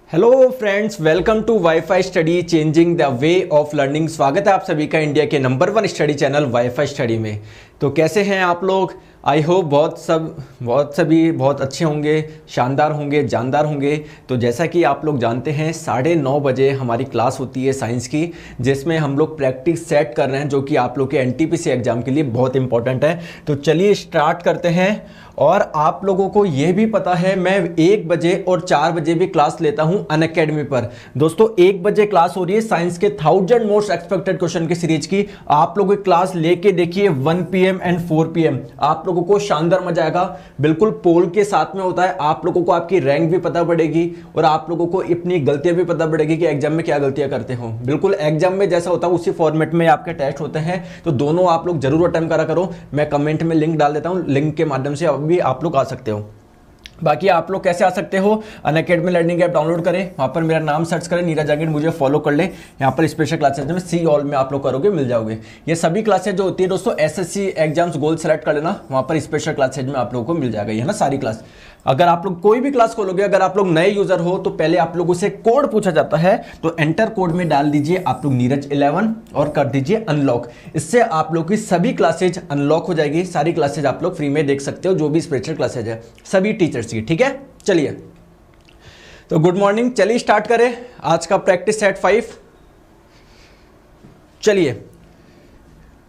Hello friends, welcome to WiFi study changing the way of learning. स्वागत है आप सभी का इंडिया के number 1 study channel WiFi study में। तो कैसे हैं आप लोग? आई होप बहुत अच्छे होंगे, शानदार होंगे, जानदार होंगे। तो जैसा कि आप लोग जानते हैं 9:30 बजे हमारी क्लास होती है साइंस की, जिसमें हम लोग प्रैक्टिस सेट कर रहे हैं, जो कि आप लोग के एनटीपीसी एग्जाम के लिए बहुत इंपॉर्टेंट है। तो चलिए स्टार्ट करते हैं। और आप लोगों को यह भी पता है मैं 1 बजे और 4 बजे भी क्लास लेता हूं अनअकैडमी पर। दोस्तों 1 बजे क्लास हो रही है साइंस के 1000 मोस्ट एक्सपेक्टेड क्वेश्चन की सीरीज की। आप लोगों की क्लास लेके देखिए 1 PM एंड 4 PM। आप लोगों को शानदार मजा आएगा। बिल्कुल पोल के साथ में होता है। आप लोगों को आपकी रैंक भी पता पड़ेगी और आप लोगों को अपनी गलतियां भी पता पड़ेगी कि एग्जाम में क्या गलतियां करते हो। बिल्कुल एग्जाम में जैसा होता है उसी फॉर्मेट में आपके टेस्ट होते हैं। तो दोनों आप लोग जरूर अटेम्प्ट करा करो। मैं कमेंट में लिंक डाल देता हूं, लिंक के माध्यम से भी आप लोग आ सकते हो। बाकी आप लोग कैसे आ सकते हो? अनअकैडमी लर्निंग ऐप डाउनलोड करें, वहां पर मेरा नाम सर्च करें, नीरज जागीर, मुझे फॉलो कर ले। यहाँ पर स्पेशल क्लासेज में सी ऑल में आप लोग करोगे, मिल जाओगे। ये सभी क्लासेज जो होती है दोस्तों, एसएससी एग्जाम्स गोल सेलेक्ट कर लेना, वहां पर स्पेशल क्लासेज में आप लोगों को मिल जाएगा। ये ना सारी क्लास। अगर आप लोग कोई भी क्लास खोलोगे, अगर आप लोग नए यूजर हो तो पहले आप लोगों से कोड पूछा जाता है। तो एंटर कोड में डाल दीजिए आप लोग नीरज 11 और कर दीजिए अनलॉक। इससे आप लोग की सभी क्लासेज अनलॉक हो जाएगी। सारी क्लासेज आप लोग फ्री में देख सकते हो, जो भी स्पेशल क्लासेज है सभी टीचर्स की। ठीक है, चलिए तो गुड मॉर्निंग। चलिए स्टार्ट करें आज का प्रैक्टिस सेट 5। चलिए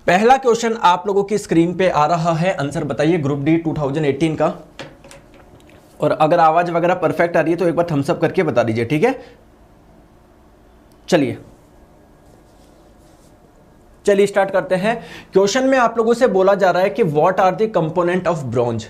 पहला क्वेश्चन आप लोगों की स्क्रीन पे आ रहा है। आंसर बताइए ग्रुप डी 2018 का। और अगर आवाज वगैरह परफेक्ट आ रही है तो एक बार थम्स अप करके बता दीजिए, ठीक है। चलिए स्टार्ट करते हैं। क्वेश्चन में आप लोगों से बोला जा रहा है कि what are the component of bronze.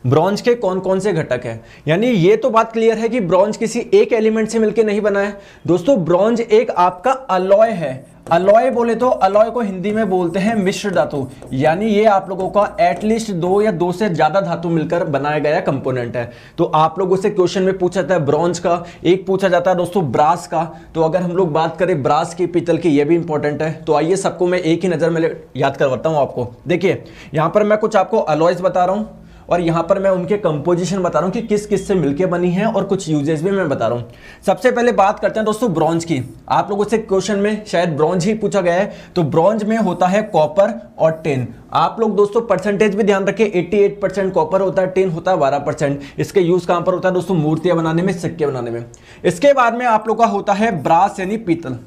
Bronze के कौन कौन से घटक हैं। यानी ये तो बात क्लियर है कि ब्रॉन्ज किसी एक एलिमेंट से मिलकर नहीं बना है। दोस्तों ब्रॉन्ज एक आपका अलॉय है। अलॉय बोले तो अलॉय को हिंदी में बोलते हैं मिश्र धातु। यानी ये आप लोगों का एटलीस्ट 2 या 2 से ज्यादा धातु मिलकर बनाया गया कंपोनेंट है। तो आप लोगों से क्वेश्चन में पूछा जाता है ब्रॉन्ज का, एक पूछा जाता है दोस्तों ब्रास का। तो अगर हम लोग बात करें ब्रास की, पीतल की, ये भी इंपॉर्टेंट है। तो आइए सबको मैं एक ही नजर में याद करवाता हूं आपको। देखिए यहां पर मैं कुछ आपको अलॉयज बता रहा हूं और यहां पर मैं उनके कंपोजिशन बता रहा हूं कि किस किस से मिलके बनी है, और कुछ यूजेस भी मैं बता रहा हूं। सबसे पहले बात करते हैं दोस्तों ब्रॉन्ज की। आप लोगों से क्वेश्चन में शायद ब्रॉन्ज ही पूछा गया है। तो ब्रॉन्ज में होता है कॉपर और टिन। आप लोग दोस्तों परसेंटेज भी ध्यान रखें, 88% कॉपर होता है, टिन होता है 12%। इसके यूज कहां पर होता है दोस्तों? मूर्तियां बनाने में, सिक्के बनाने में। इसके बाद में आप लोग का होता है ब्रास यानी पीतल।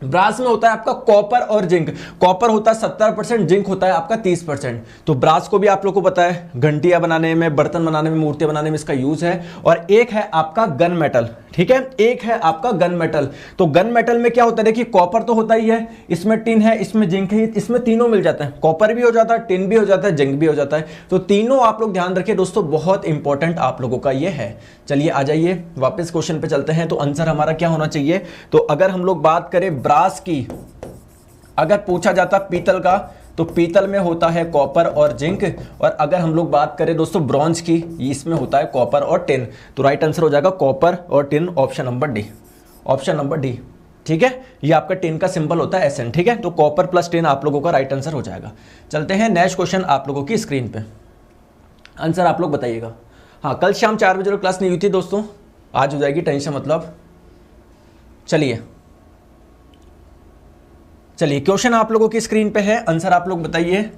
ब्रास में होता है आपका कॉपर और जिंक। कॉपर होता है 70%, जिंक होता है आपका 30%। तो ब्रास को भी आप लोग को पता है, घंटियां बनाने में, बर्तन बनाने में, मूर्तियां बनाने में इसका यूज है। और एक है आपका गन मेटल, ठीक है, एक है आपका गन मेटल। तो गन मेटल में क्या होता है? देखिए कॉपर तो होता ही है, इसमें टिन है, इसमें जिंक है, इसमें तीनों मिल जाते हैं। कॉपर भी हो जाता है, टिन भी हो जाता है, जिंक भी हो जाता है। तो तीनों आप लोग ध्यान रखिए दोस्तों, बहुत इंपॉर्टेंट आप लोगों का ये है। चलिए आ जाइए वापस क्वेश्चन पे चलते हैं। तो आंसर हमारा क्या होना चाहिए? तो अगर हम लोग बात करें ब्रास की, अगर पूछा जाता पीतल का, तो पीतल में होता है कॉपर और जिंक। और अगर हम लोग बात करें दोस्तों ब्रॉन्ज की, इसमें होता है कॉपर और टिन। तो राइट आंसर हो जाएगा कॉपर और tin, option number D. Option number D, ठीक है। ये आपका टिन का सिंबल होता है SN, ठीक है। तो कॉपर प्लस टिन आप लोगों का राइट आंसर हो जाएगा। चलते हैं नेक्स्ट क्वेश्चन आप लोगों की स्क्रीन पे। आंसर आप लोग बताइएगा। हाँ, कल शाम 4 बजे क्लास नहीं हुई थी दोस्तों, आज हो जाएगी, टेंशन मतलब। चलिए क्वेश्चन आप लोगों की स्क्रीन पे है। आंसर आप लोग बताइए।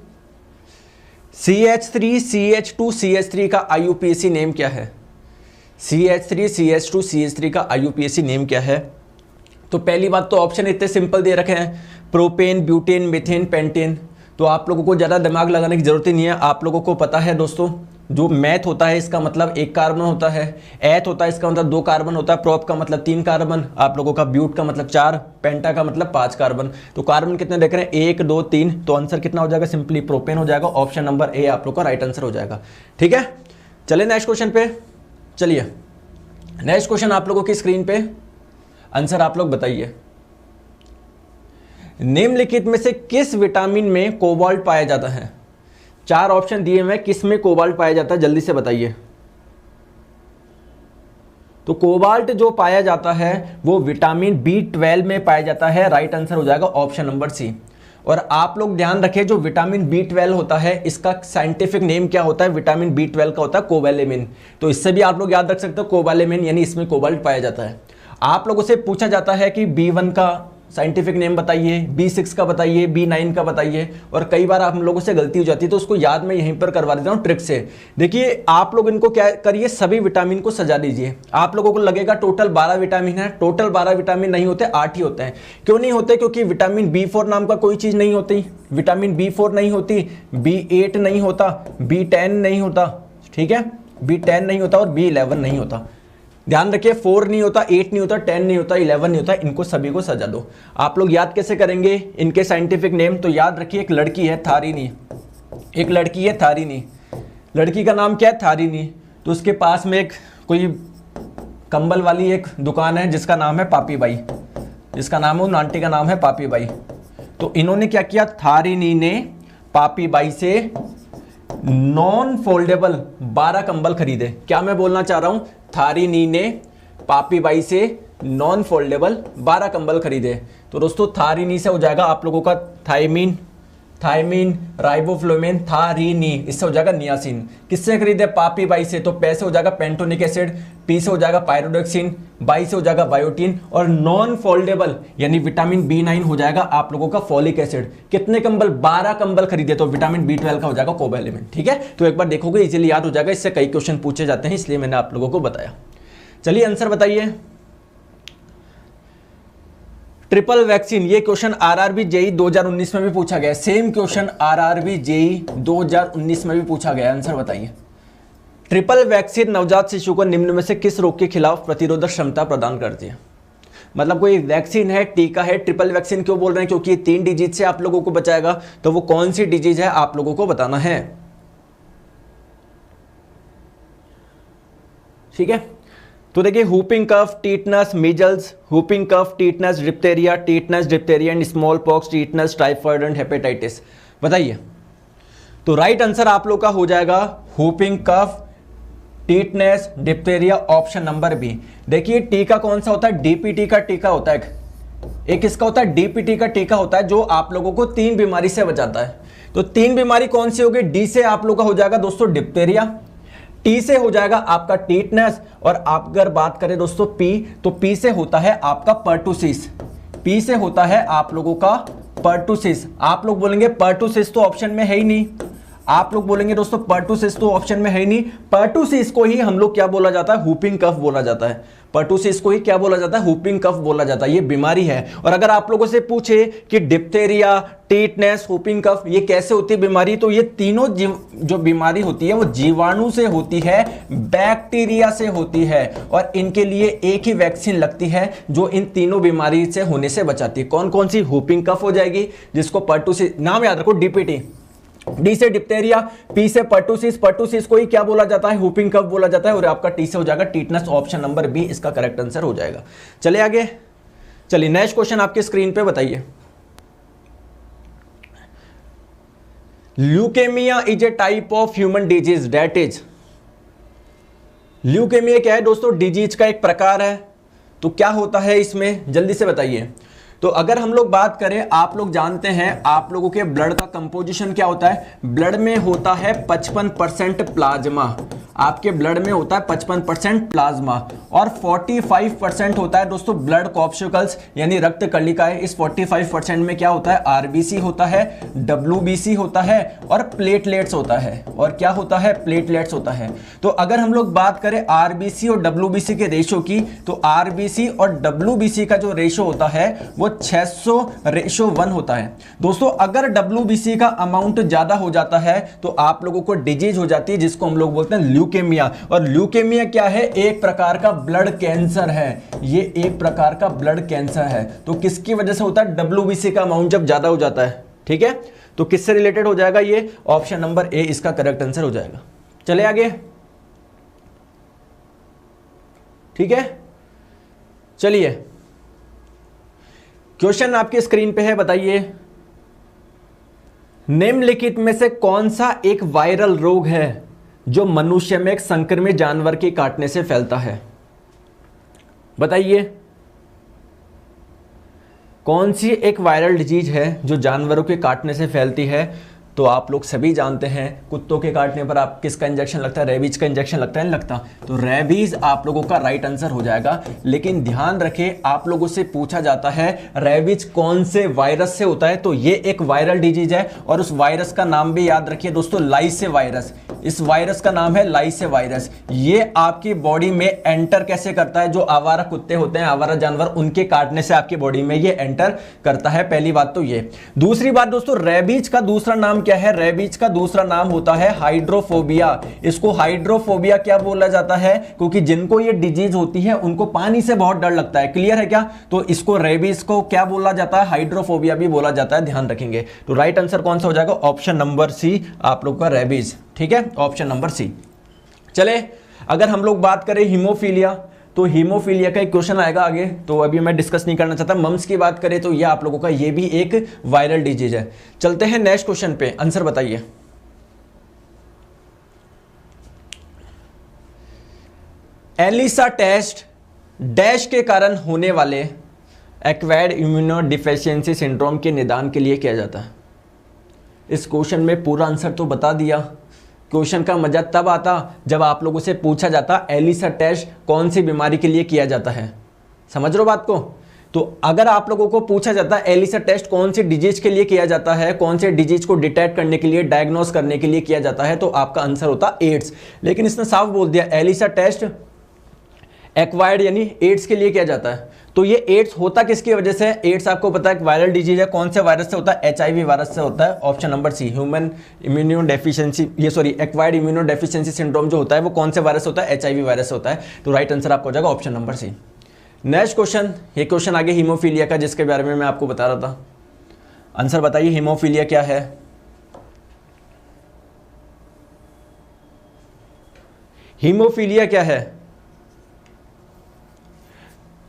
CH3 CH2 CH3 का IUPAC नेम क्या है? CH3 CH2 CH3 का IUPAC नेम क्या है? तो पहली बात तो ऑप्शन इतने सिंपल दे रखे हैं, प्रोपेन, ब्यूटेन, मीथेन, पेंटेन। तो आप लोगों को ज़्यादा दिमाग लगाने की जरूरत ही नहीं है। आप लोगों को पता है दोस्तों, जो मैथ होता है इसका मतलब 1 कार्बन होता है, एथ होता है इसका मतलब 2 कार्बन होता है, प्रोप का मतलब 3 कार्बन, आप लोगों का ब्यूट का मतलब 4, पेंटा का मतलब 5 कार्बन। तो कार्बन कितने देख रहे हैं? 1 2 3। तो आंसर कितना हो जाएगा? सिंपली प्रोपेन हो जाएगा। ऑप्शन नंबर ए आप लोग का राइट आंसर हो जाएगा, ठीक है। चलिए नेक्स्ट क्वेश्चन पे। चलिए नेक्स्ट क्वेश्चन आप लोगों की स्क्रीन पे। आंसर आप लोग बताइए। निम्नलिखित में से किस विटामिन में कोबाल्ट पाया जाता है? 4 ऑप्शन दिए हुए, किस में कोबाल्ट पाया जाता है, जल्दी से बताइए। तो कोबाल्ट जो पाया जाता है वो विटामिन B12 में पाया जाता है। राइट आंसर हो जाएगा ऑप्शन नंबर सी। और आप लोग ध्यान रखें, जो विटामिन B12 होता है इसका साइंटिफिक नेम क्या होता है? विटामिन B12 का होता है कोबालेमिन। तो इससे भी आप लोग याद रख सकते हो कोबालेमिन, यानी इसमें कोबाल्ट पाया जाता है। आप लोगों से पूछा जाता है कि B1 का साइंटिफिक नेम बताइए, B6 का बताइए, B9 का बताइए, और कई बार आप लोगों से गलती हो जाती है, तो उसको याद मैं यहीं पर करवा देता हूँ ट्रिक से। देखिए आप लोग इनको क्या करिए, सभी विटामिन को सजा दीजिए। आप लोगों को लगेगा टोटल 12 विटामिन है, टोटल 12 विटामिन नहीं होते, 8 ही होते हैं। क्यों नहीं होते? क्योंकि विटामिन B4 नाम का कोई चीज़ नहीं होती, विटामिन B4 नहीं होती, B8 नहीं होता, B10 नहीं होता, ठीक है, B10 नहीं होता और B11 नहीं होता। ध्यान रखिए, 4 नहीं होता, 8 नहीं होता, 10 नहीं होता, 11 नहीं होता, इनको सभी को सजा दो। आप लोग याद कैसे करेंगे इनके साइंटिफिक नेम? तो याद रखिए, एक लड़की है थारिनी, एक लड़की है थारिनी, लड़की का नाम क्या है? थारिनी। तो उसके पास में एक कोई कंबल वाली एक दुकान है जिसका नाम है पापी बाई, जिसका नाम है, उन आंटी का नाम है पापी बाई। तो इन्होंने क्या किया, थारिनी ने पापी बाई से नॉन फोल्डेबल 12 कंबल खरीदे। क्या मैं बोलना चाह रहा हूं? थारिनी ने पापी बाई से नॉन फोल्डेबल 12 कंबल खरीदे। तो दोस्तों थारिनी से हो जाएगा आप लोगों का थायमीन, थायमीन, राइबोफ्लोविन, थारिनी, इससे हो जाएगा नियासिन। किससे खरीदे? पापी बाई से। तो पै से हो जाएगा पेंटोनिक एसिड, पी से हो जाएगा पायरोडोक्सिन, बाई से हो जाएगा बायोटीन, और नॉन फोल्डेबल यानी विटामिन B9 हो जाएगा आप लोगों का फॉलिक एसिड। कितने कंबल? 12 कंबल खरीदे। तो विटामिन B12 का हो जाएगा कोबैलेमिन। ठीक है, तो एक बार देखोगे इजीली याद हो जाएगा, इससे कई क्वेश्चन पूछे जाते हैं, इसलिए मैंने आप लोगों को बताया। चलिए आंसर बताइए। ट्रिपल वैक्सीन, ये क्वेश्चन आरआरबी जेई 2019 में भी पूछा गया, सेम क्वेश्चन आरआरबी जेई 2019 में भी पूछा गया। आंसर बताइए। ट्रिपल वैक्सीन नवजात शिशु को निम्न में से किस रोग के खिलाफ प्रतिरोधक क्षमता प्रदान करती है? मतलब कोई वैक्सीन है, टीका है, ट्रिपल वैक्सीन क्यों बोल रहे हैं? क्योंकि 3 डिजीज से आप लोगों को बचाएगा। तो वो कौन सी डिजीज है आप लोगों को बताना है। ठीक है, तो देखिए whooping cough, tetanus, measles, whooping cough, tetanus, diphtheria, tetanus, diphtheria and smallpox, tetanus, typhoid and hepatitis. बताइए। तो राइट आंसर आप लोग का हो जाएगा whooping cough, tetanus, diphtheria, option number B. देखिए टीका कौन सा होता है? डीपीटी का टीका होता है। एक इसका होता है डीपीटी का टीका होता है जो आप लोगों को 3 बीमारी से बचाता है। तो 3 बीमारी कौन सी होगी? डी से आप लोग का हो जाएगा दोस्तों डिप्थेरिया, टी से हो जाएगा आपका टीटनेस, और आप अगर बात करें दोस्तों पी, तो पी से होता है आपका पर्टुसिस, पी से होता है आप लोगों का पर्टुसिस। आप लोग बोलेंगे पर्टुसिस तो ऑप्शन में है ही नहीं, आप लोग बोलेंगे दोस्तों पर्टुसिस तो ऑप्शन में है ही नहीं। पर्टुसिस को ही हम लोग क्या बोला जाता है? हुपिंग कफ बोला जाता है। पर्टुसिस को ही क्या बोला जाता है? हुपिंग कफ बोला जाता है। ये बीमारी है। और अगर आप लोगों से पूछे कि डिप्थेरिया, टीटनेस, हुपिंग कफ ये कैसे होती है बीमारी, तो ये तीनों जो बीमारी होती है वो जीवाणु से होती है, बैक्टीरिया से होती है, और इनके लिए एक ही वैक्सीन लगती है जो इन तीनों बीमारी से होने से बचाती है। कौन कौन सी? हुपिंग कफ हो जाएगी, जिसको पर्टुसिस, नाम याद रखो डीपीटी, डी से डिप्थेरिया, पी से पर्टुसिस, पर्टुसिस को ही क्या बोला जाता है? हुपिंग कफ बोला जाता है, और आपका टी से हो जाएगा टीटनस। ऑप्शन नंबर बी इसका करेक्ट आंसर हो जाएगा। चलिए आगे, चलिए नेक्स्ट क्वेश्चन आपके स्क्रीन पे बताइए। Leukaemia is a type of human disease that is, leukaemia क्या है दोस्तों? डिजीज का एक प्रकार है। तो क्या होता है इसमें, जल्दी से बताइए। तो अगर हम लोग बात करें, आप लोग जानते हैं आप लोगों के ब्लड का कंपोजिशन क्या होता है? ब्लड में होता है 55% प्लाज्मा, आपके ब्लड में होता है 55% प्लाज्मा, और 45% होता है दोस्तों ब्लड कॉर्पस्कुल्स यानी रक्त कणिकाएं। इस 45% में क्या होता है? आरबीसी होता है, डब्ल्यूबीसी होता है, और प्लेटलेट्स होता है। और क्या होता है? प्लेटलेट्स होता है। तो अगर हम लोग बात करें आरबीसी और डब्ल्यूबीसी के रेशो की, तो आरबीसी और डब्ल्यूबीसी का जो रेशो होता है वो 600:1 होता है। दोस्तों अगर डब्ल्यूबीसी का अमाउंट ज्यादा हो जाता है तो आप लोगों को डिजीज हो जाती है, जिसको हम लोग बोलते हैं ल्यूकेमिया। और ल्यूकेमिया क्या है? एक प्रकार का ब्लड कैंसर है। ये एक प्रकार का ब्लड कैंसर है। तो किसकी वजह से होता है? डब्ल्यूबीसी का अमाउंट जब ज्यादा हो जाता है। ठीक है, तो किससे रिलेटेड हो जाएगा? ये ऑप्शन नंबर ए इसका करेक्ट आंसर हो जाएगा। चले आगे, ठीक है। चलिए क्वेश्चन आपके स्क्रीन पे है, बताइए निम्नलिखित में से कौन सा एक वायरल रोग है जो मनुष्य में एक संक्रमित जानवर के काटने से फैलता है? बताइए कौन सी एक वायरल डिजीज है जो जानवरों के काटने से फैलती है? तो आप लोग सभी जानते हैं कुत्तों के काटने पर आप किसका इंजेक्शन लगता है, रेबीज का इंजेक्शन लगता है, नहीं लगता। तो रेबीज आप लोगों का राइट आंसर हो जाएगा। लेकिन ध्यान रखें, आप लोगों से पूछा जाता है रेबीज कौन से वायरस से होता है, तो ये एक वायरल डिजीज है और उस वायरस का नाम भी याद रखिए दोस्तों, लाइसे वायरस। इस वायरस का नाम है लाइसे वायरस। ये आपकी बॉडी में एंटर कैसे करता है, जो आवारा कुत्ते होते हैं, आवारा जानवर, उनके काटने से आपकी बॉडी में ये एंटर करता है। पहली बात तो ये। दूसरी बात दोस्तों, रेबीज का दूसरा नाम क्या है, रेबीज का दूसरा नाम होता है हाइड्रोफोबिया। इसको हाइड्रोफोबिया क्या बोला जाता है, क्योंकि जिनको ये डिजीज होती है उनको पानी से बहुत डर लगता है। क्लियर है क्या? तो इसको रेबीज को क्या बोला जाता है, हाइड्रोफोबिया भी बोला जाता है, ध्यान रखेंगे। तो राइट आंसर कौन सा हो जाएगा, ऑप्शन नंबर सी आप लोग का रेबीज। ठीक है, ऑप्शन नंबर सी। चले, अगर हम लोग बात करें हीमोफीलिया, तो हीमोफीलिया का एक क्वेश्चन आएगा आगे, तो अभी मैं डिस्कस नहीं करना चाहता। मम्स की बात करें तो ये आप लोगों का ये भी एक वायरल डिजीज है। चलते हैं नेक्स्ट क्वेश्चन पे, आंसर बताइए। एलिसा टेस्ट डैश के कारण होने वाले एक्वायर्ड इम्यूनोडेफिशिएंसी सिंड्रोम के निदान के लिए किया जाता है। इस क्वेश्चन में पूरा आंसर तो बता दिया। क्वेश्चन का मजा तब आता जब आप लोगों से पूछा जाता एलिसा टेस्ट कौन सी बीमारी के लिए किया जाता है। समझ रहे हो बात को? तो अगर आप लोगों को पूछा जाता एलिसा टेस्ट कौन सी डिजीज के लिए किया जाता है, कौन से डिजीज को डिटेक्ट करने के लिए, डायग्नोस करने के लिए किया जाता है, तो आपका आंसर होता एड्स। लेकिन इसने साफ बोल दिया एलिसा टेस्ट एक्वायर्ड यानी एड्स के लिए किया जाता है। तो ये एड्स होता किसकी वजह से है? एड्स आपको पता है वायरल डिजीज है। कौन से वायरस से होता है? HIV वायरस से होता है। Option number C, human immunodeficiency, acquired immunodeficiency syndrome जो होता है वो कौन से वायरस होता है? HIV वायरस से होता है। तो राइट आंसर आपको हो जाएगा option number C. Next question, ये क्वेश्चन आगे हीमोफीलिया का, जिसके बारे में मैं आपको बता रहा था। आंसर बताइए, हीमोफीलिया क्या है? हीमोफीलिया क्या है?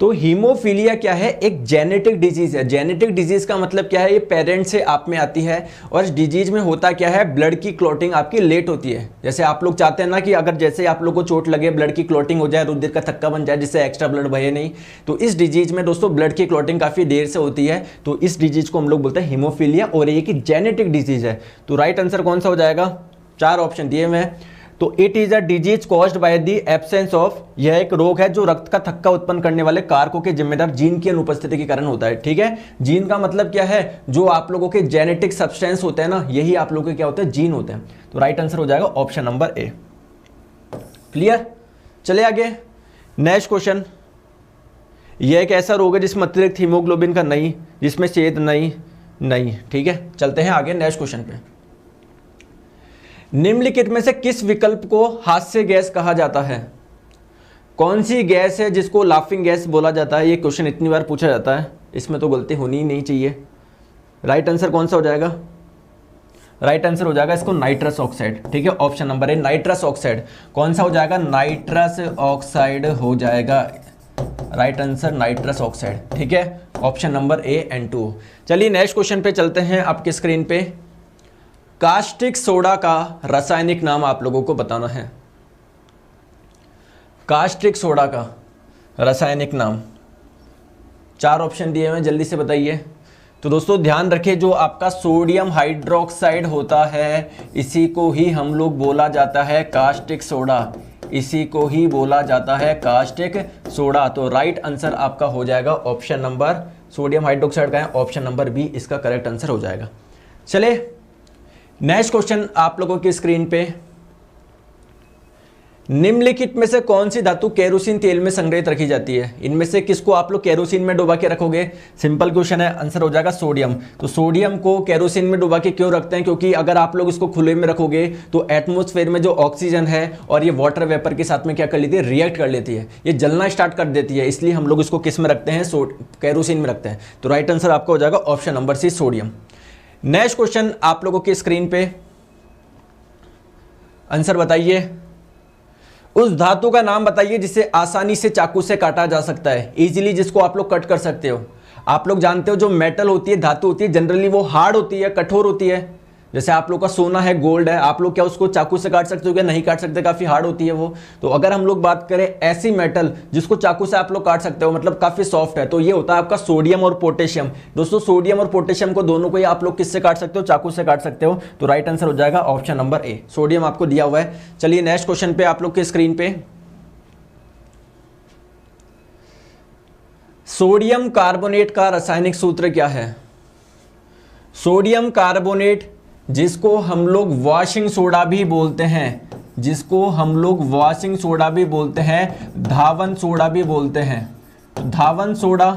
तो हीमोफीलिया क्या है? एक जेनेटिक डिजीज है। जेनेटिक डिजीज का मतलब क्या है? ये पेरेंट से आप में आती है। और इस डिजीज में होता क्या है, ब्लड की क्लॉटिंग आपकी लेट होती है। जैसे आप लोग चाहते हैं ना कि अगर जैसे आप लोग को चोट लगे, ब्लड की क्लॉटिंग हो जाए, रुधिर का थक्का बन जाए, जिससे एक्स्ट्रा ब्लड बहे नहीं। तो इस डिजीज में दोस्तों ब्लड की क्लॉटिंग काफी देर से होती है। तो इस डिजीज को हम लोग बोलते हैं हीमोफीलिया, और ये की जेनेटिक डिजीज है। तो राइट आंसर कौन सा हो जाएगा? 4 ऑप्शन दिए हुए हैं। तो it is a disease caused by the absence of, यह एक रोग है जो रक्त का थक्का उत्पन्न करने वाले कारकों के जिम्मेदार जीन की अनुपस्थिति के कारण होता है। ठीक है, जीन का मतलब क्या है? जो आप लोगों के जेनेटिक सब्सटेंस होते हैं ना, यही आप लोगों के क्या होते हैं? जीन होते हैं। तो राइट आंसर हो जाएगा ऑप्शन नंबर ए। क्लियर? चले आगे, नेक्स्ट क्वेश्चन। यह एक ऐसा रोग है जिसमें अतिरिक्त हीमोग्लोबिन का नहीं, जिसमें छेद नहीं। ठीक है, चलते हैं आगे नेक्स्ट क्वेश्चन पे। निम्नलिखित में से किस विकल्प को हास्य गैस कहा जाता है? कौन सी गैस है जिसको लाफिंग गैस बोला जाता है? ये क्वेश्चन इतनी बार पूछा जाता है, इसमें तो गलती होनी ही नहीं चाहिए। राइट आंसर कौन सा हो जाएगा? राइट आंसर हो जाएगा इसको नाइट्रस ऑक्साइड। ठीक है, option number A nitrous oxide. कौन सा हो जाएगा? नाइट्रस ऑक्साइड हो जाएगा। Right answer nitrous oxide. ठीक है, ऑप्शन नंबर ए एंड 2। चलिए नेक्स्ट क्वेश्चन पे चलते हैं आपकी स्क्रीन पे। कास्टिक सोडा का रासायनिक नाम आप लोगों को बताना है। कास्टिक सोडा का रासायनिक नाम, 4 ऑप्शन दिए हुए, जल्दी से बताइए। तो दोस्तों ध्यान रखें, जो आपका सोडियम हाइड्रोक्साइड होता है, इसी को ही हम लोग बोला जाता है कास्टिक सोडा। इसी को ही बोला जाता है कास्टिक सोडा। तो राइट आंसर आपका हो जाएगा ऑप्शन नंबर, सोडियम हाइड्रोक्साइड का है, ऑप्शन नंबर बी इसका करेक्ट आंसर हो जाएगा। चले नेक्स्ट क्वेश्चन आप लोगों की स्क्रीन पे। निम्नलिखित में से कौन सी धातु केरोसिन तेल में संग्रहित रखी जाती है? इनमें से किसको आप लोग केरोसिन में डुबा के रखोगे? सिंपल क्वेश्चन है, आंसर हो जाएगा सोडियम। तो सोडियम को केरोसिन में डुबा के क्यों रखते हैं? क्योंकि अगर आप लोग इसको खुले में रखोगे तो एटमॉस्फेयर में जो ऑक्सीजन है और ये वाटर वेपर के साथ में क्या कर लेती है? रिएक्ट कर लेती है, ये जलना स्टार्ट कर देती है। इसलिए हम लोग इसको किस में रखते हैं? केरोसिन में रखते हैं। तो राइट आंसर आपका हो जाएगा option number C, sodium. Next question आप लोगों की स्क्रीन पे, आंसर बताइए। उस धातु का नाम बताइए जिसे आसानी से चाकू से काटा जा सकता है, इजीली, जिसको आप लोग कट कर सकते हो। आप लोग जानते हो जो मेटल होती है, धातु होती है, जनरली वो हार्ड होती है, कठोर होती है। जैसे आप लोग का सोना है, गोल्ड है, आप लोग क्या उसको चाकू से काट सकते हो क्या? नहीं काट सकते, काफी हार्ड होती है वो। तो अगर हम लोग बात करें ऐसी मेटल जिसको चाकू से आप लोग काट सकते हो, मतलब काफी सॉफ्ट है, तो ये होता है आपका सोडियम और पोटेशियम। दोस्तों सोडियम और पोटेशियम को दोनों को ही आप लोग किससे काट सकते हो? चाकू से काट सकते हो। तो राइट आंसर हो जाएगा ऑप्शन नंबर ए, सोडियम आपको दिया हुआ है। चलिए नेक्स्ट क्वेश्चन पे आप लोग के स्क्रीन पे, सोडियम कार्बोनेट का रासायनिक सूत्र क्या है? सोडियम कार्बोनेट, जिसको हम लोग वॉशिंग सोडा भी बोलते हैं, जिसको हम लोग वॉशिंग सोडा भी बोलते हैं, धावन सोडा भी बोलते हैं। तो धावन सोडा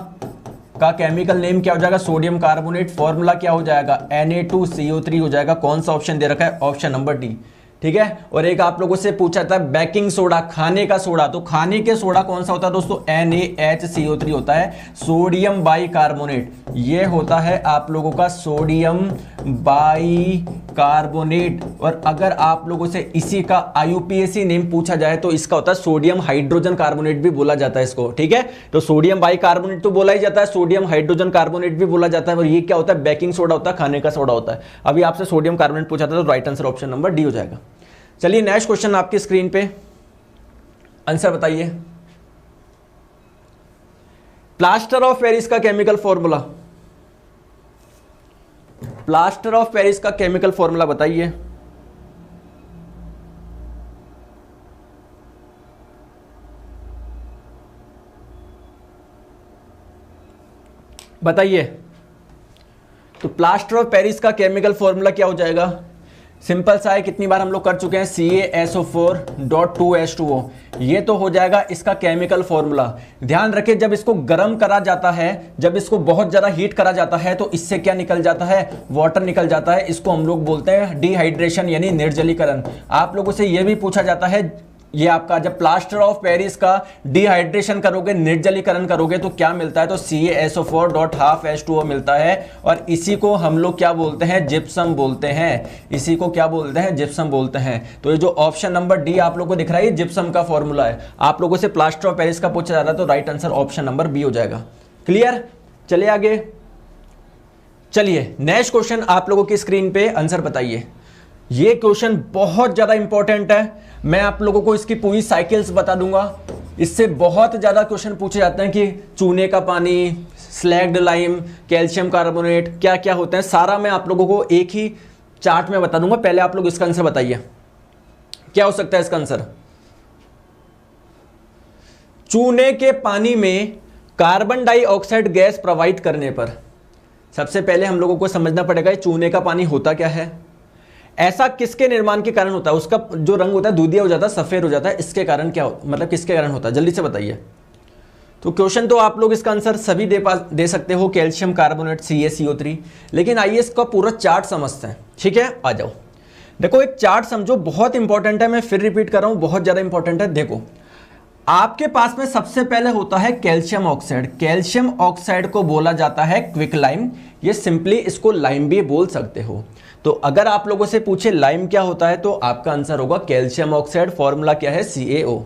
का केमिकल नेम क्या हो जाएगा? Sodium carbonate. फॉर्मूला क्या हो जाएगा? Na2CO3 हो जाएगा। कौन सा ऑप्शन दे रखा है? Option number D. ठीक है। और एक आप लोगों से पूछा था बेकिंग सोडा, खाने का सोडा, तो खाने के सोडा कौन सा होता है दोस्तों? NaHCO3 होता है, सोडियम बाइकार्बोनेट। ये होता है आप लोगों का सोडियम बाइकार्बोनेट। और अगर आप लोगों से इसी का IUPAC नेम पूछा जाए तो इसका होता है सोडियम हाइड्रोजन कार्बोनेट भी बोला जाता है इसको। ठीक है, तो सोडियम बाइकार्बोनेट तो बोला ही जाता है, सोडियम हाइड्रोजन कार्बोनेट भी बोला जाता है। और ये क्या होता है? बेकिंग सोडा होता है, खाने का सोडा होता है। अभी आपसे सोडियम कार्बोनेट पूछा था, तो right answer option number D हो जाएगा। चलिए नेक्स्ट क्वेश्चन आपकी स्क्रीन पे, आंसर बताइए। प्लास्टर ऑफ पेरिस का chemical formula, plaster of Paris का केमिकल फॉर्मूला बताइए। बताइए। तो प्लास्टर ऑफ पेरिस का केमिकल फॉर्मूला क्या हो जाएगा? सिंपल सा है, कितनी बार हम लोग कर चुके हैं, CaSO4.2H2O। ये तो हो जाएगा इसका केमिकल फॉर्मूला। ध्यान रखिए, जब इसको गर्म करा जाता है, जब इसको बहुत ज्यादा हीट करा जाता है, तो इससे क्या निकल जाता है? वाटर निकल जाता है। इसको हम लोग बोलते हैं डिहाइड्रेशन यानी निर्जलीकरण। आप लोगों से यह भी पूछा जाता है, ये आपका जब प्लास्टर ऑफ पेरिस का डिहाइड्रेशन करोगे, निर्जलीकरण करोगे, तो क्या मिलता है? तो CaSO4.12H2O मिलता है। और इसी को हम लोग क्या बोलते हैं? जिप्सम बोलते हैं। इसी को क्या बोलते हैं? जिप्सम बोलते हैं। तो ये जो ऑप्शन नंबर डी आप लोगों को दिख रहा है, ये जिप्सम का फॉर्मूला है। आप लोगों से प्लास्टर ऑफ पेरिस का पूछा जा रहा है, तो right answer option number B हो जाएगा। क्लियर? चलिए आगे। चलिए नेक्स्ट क्वेश्चन आप लोगों की स्क्रीन पे, आंसर बताइए। ये क्वेश्चन बहुत ज्यादा इंपॉर्टेंट है। मैं आप लोगों को इसकी पूरी साइकिल्स बता दूंगा। इससे बहुत ज्यादा क्वेश्चन पूछे जाते हैं कि चूने का पानी, स्लैग्ड लाइम, कैल्शियम कार्बोनेट, क्या क्या होते हैं, सारा मैं आप लोगों को एक ही चार्ट में बता दूंगा। पहले आप लोग इसका आंसर बताइए, क्या हो सकता है इसका आंसर? चूने के पानी में कार्बन डाइऑक्साइड गैस प्रोवाइड करने पर, सबसे पहले हम लोगों को समझना पड़ेगा चूने का पानी होता क्या है, ऐसा किसके निर्माण के कारण होता है, उसका जो रंग होता है दूधिया हो जाता है, सफेद हो जाता है, इसके कारण क्या मतलब किसके कारण होता है, जल्दी से बताइए। तो क्वेश्चन तो आप लोग इसका आंसर सभी दे सकते हो, कैल्शियम कार्बोनेट CaCO3। लेकिन आइए इसका पूरा चार्ट समझते हैं। ठीक है, आ जाओ। देखो एक चार्ट समझो, बहुत इंपॉर्टेंट है, मैं फिर रिपीट कर रहा हूं, बहुत ज्यादा इंपॉर्टेंट है। देखो आपके पास में सबसे पहले होता है कैल्शियम ऑक्साइड। कैल्शियम ऑक्साइड को बोला जाता है क्विक लाइम, ये सिंपली इसको लाइम भी बोल सकते हो। तो अगर आप लोगों से पूछे लाइम क्या होता है, तो आपका आंसर होगा कैल्शियम ऑक्साइड। फॉर्मूला क्या है? CaO।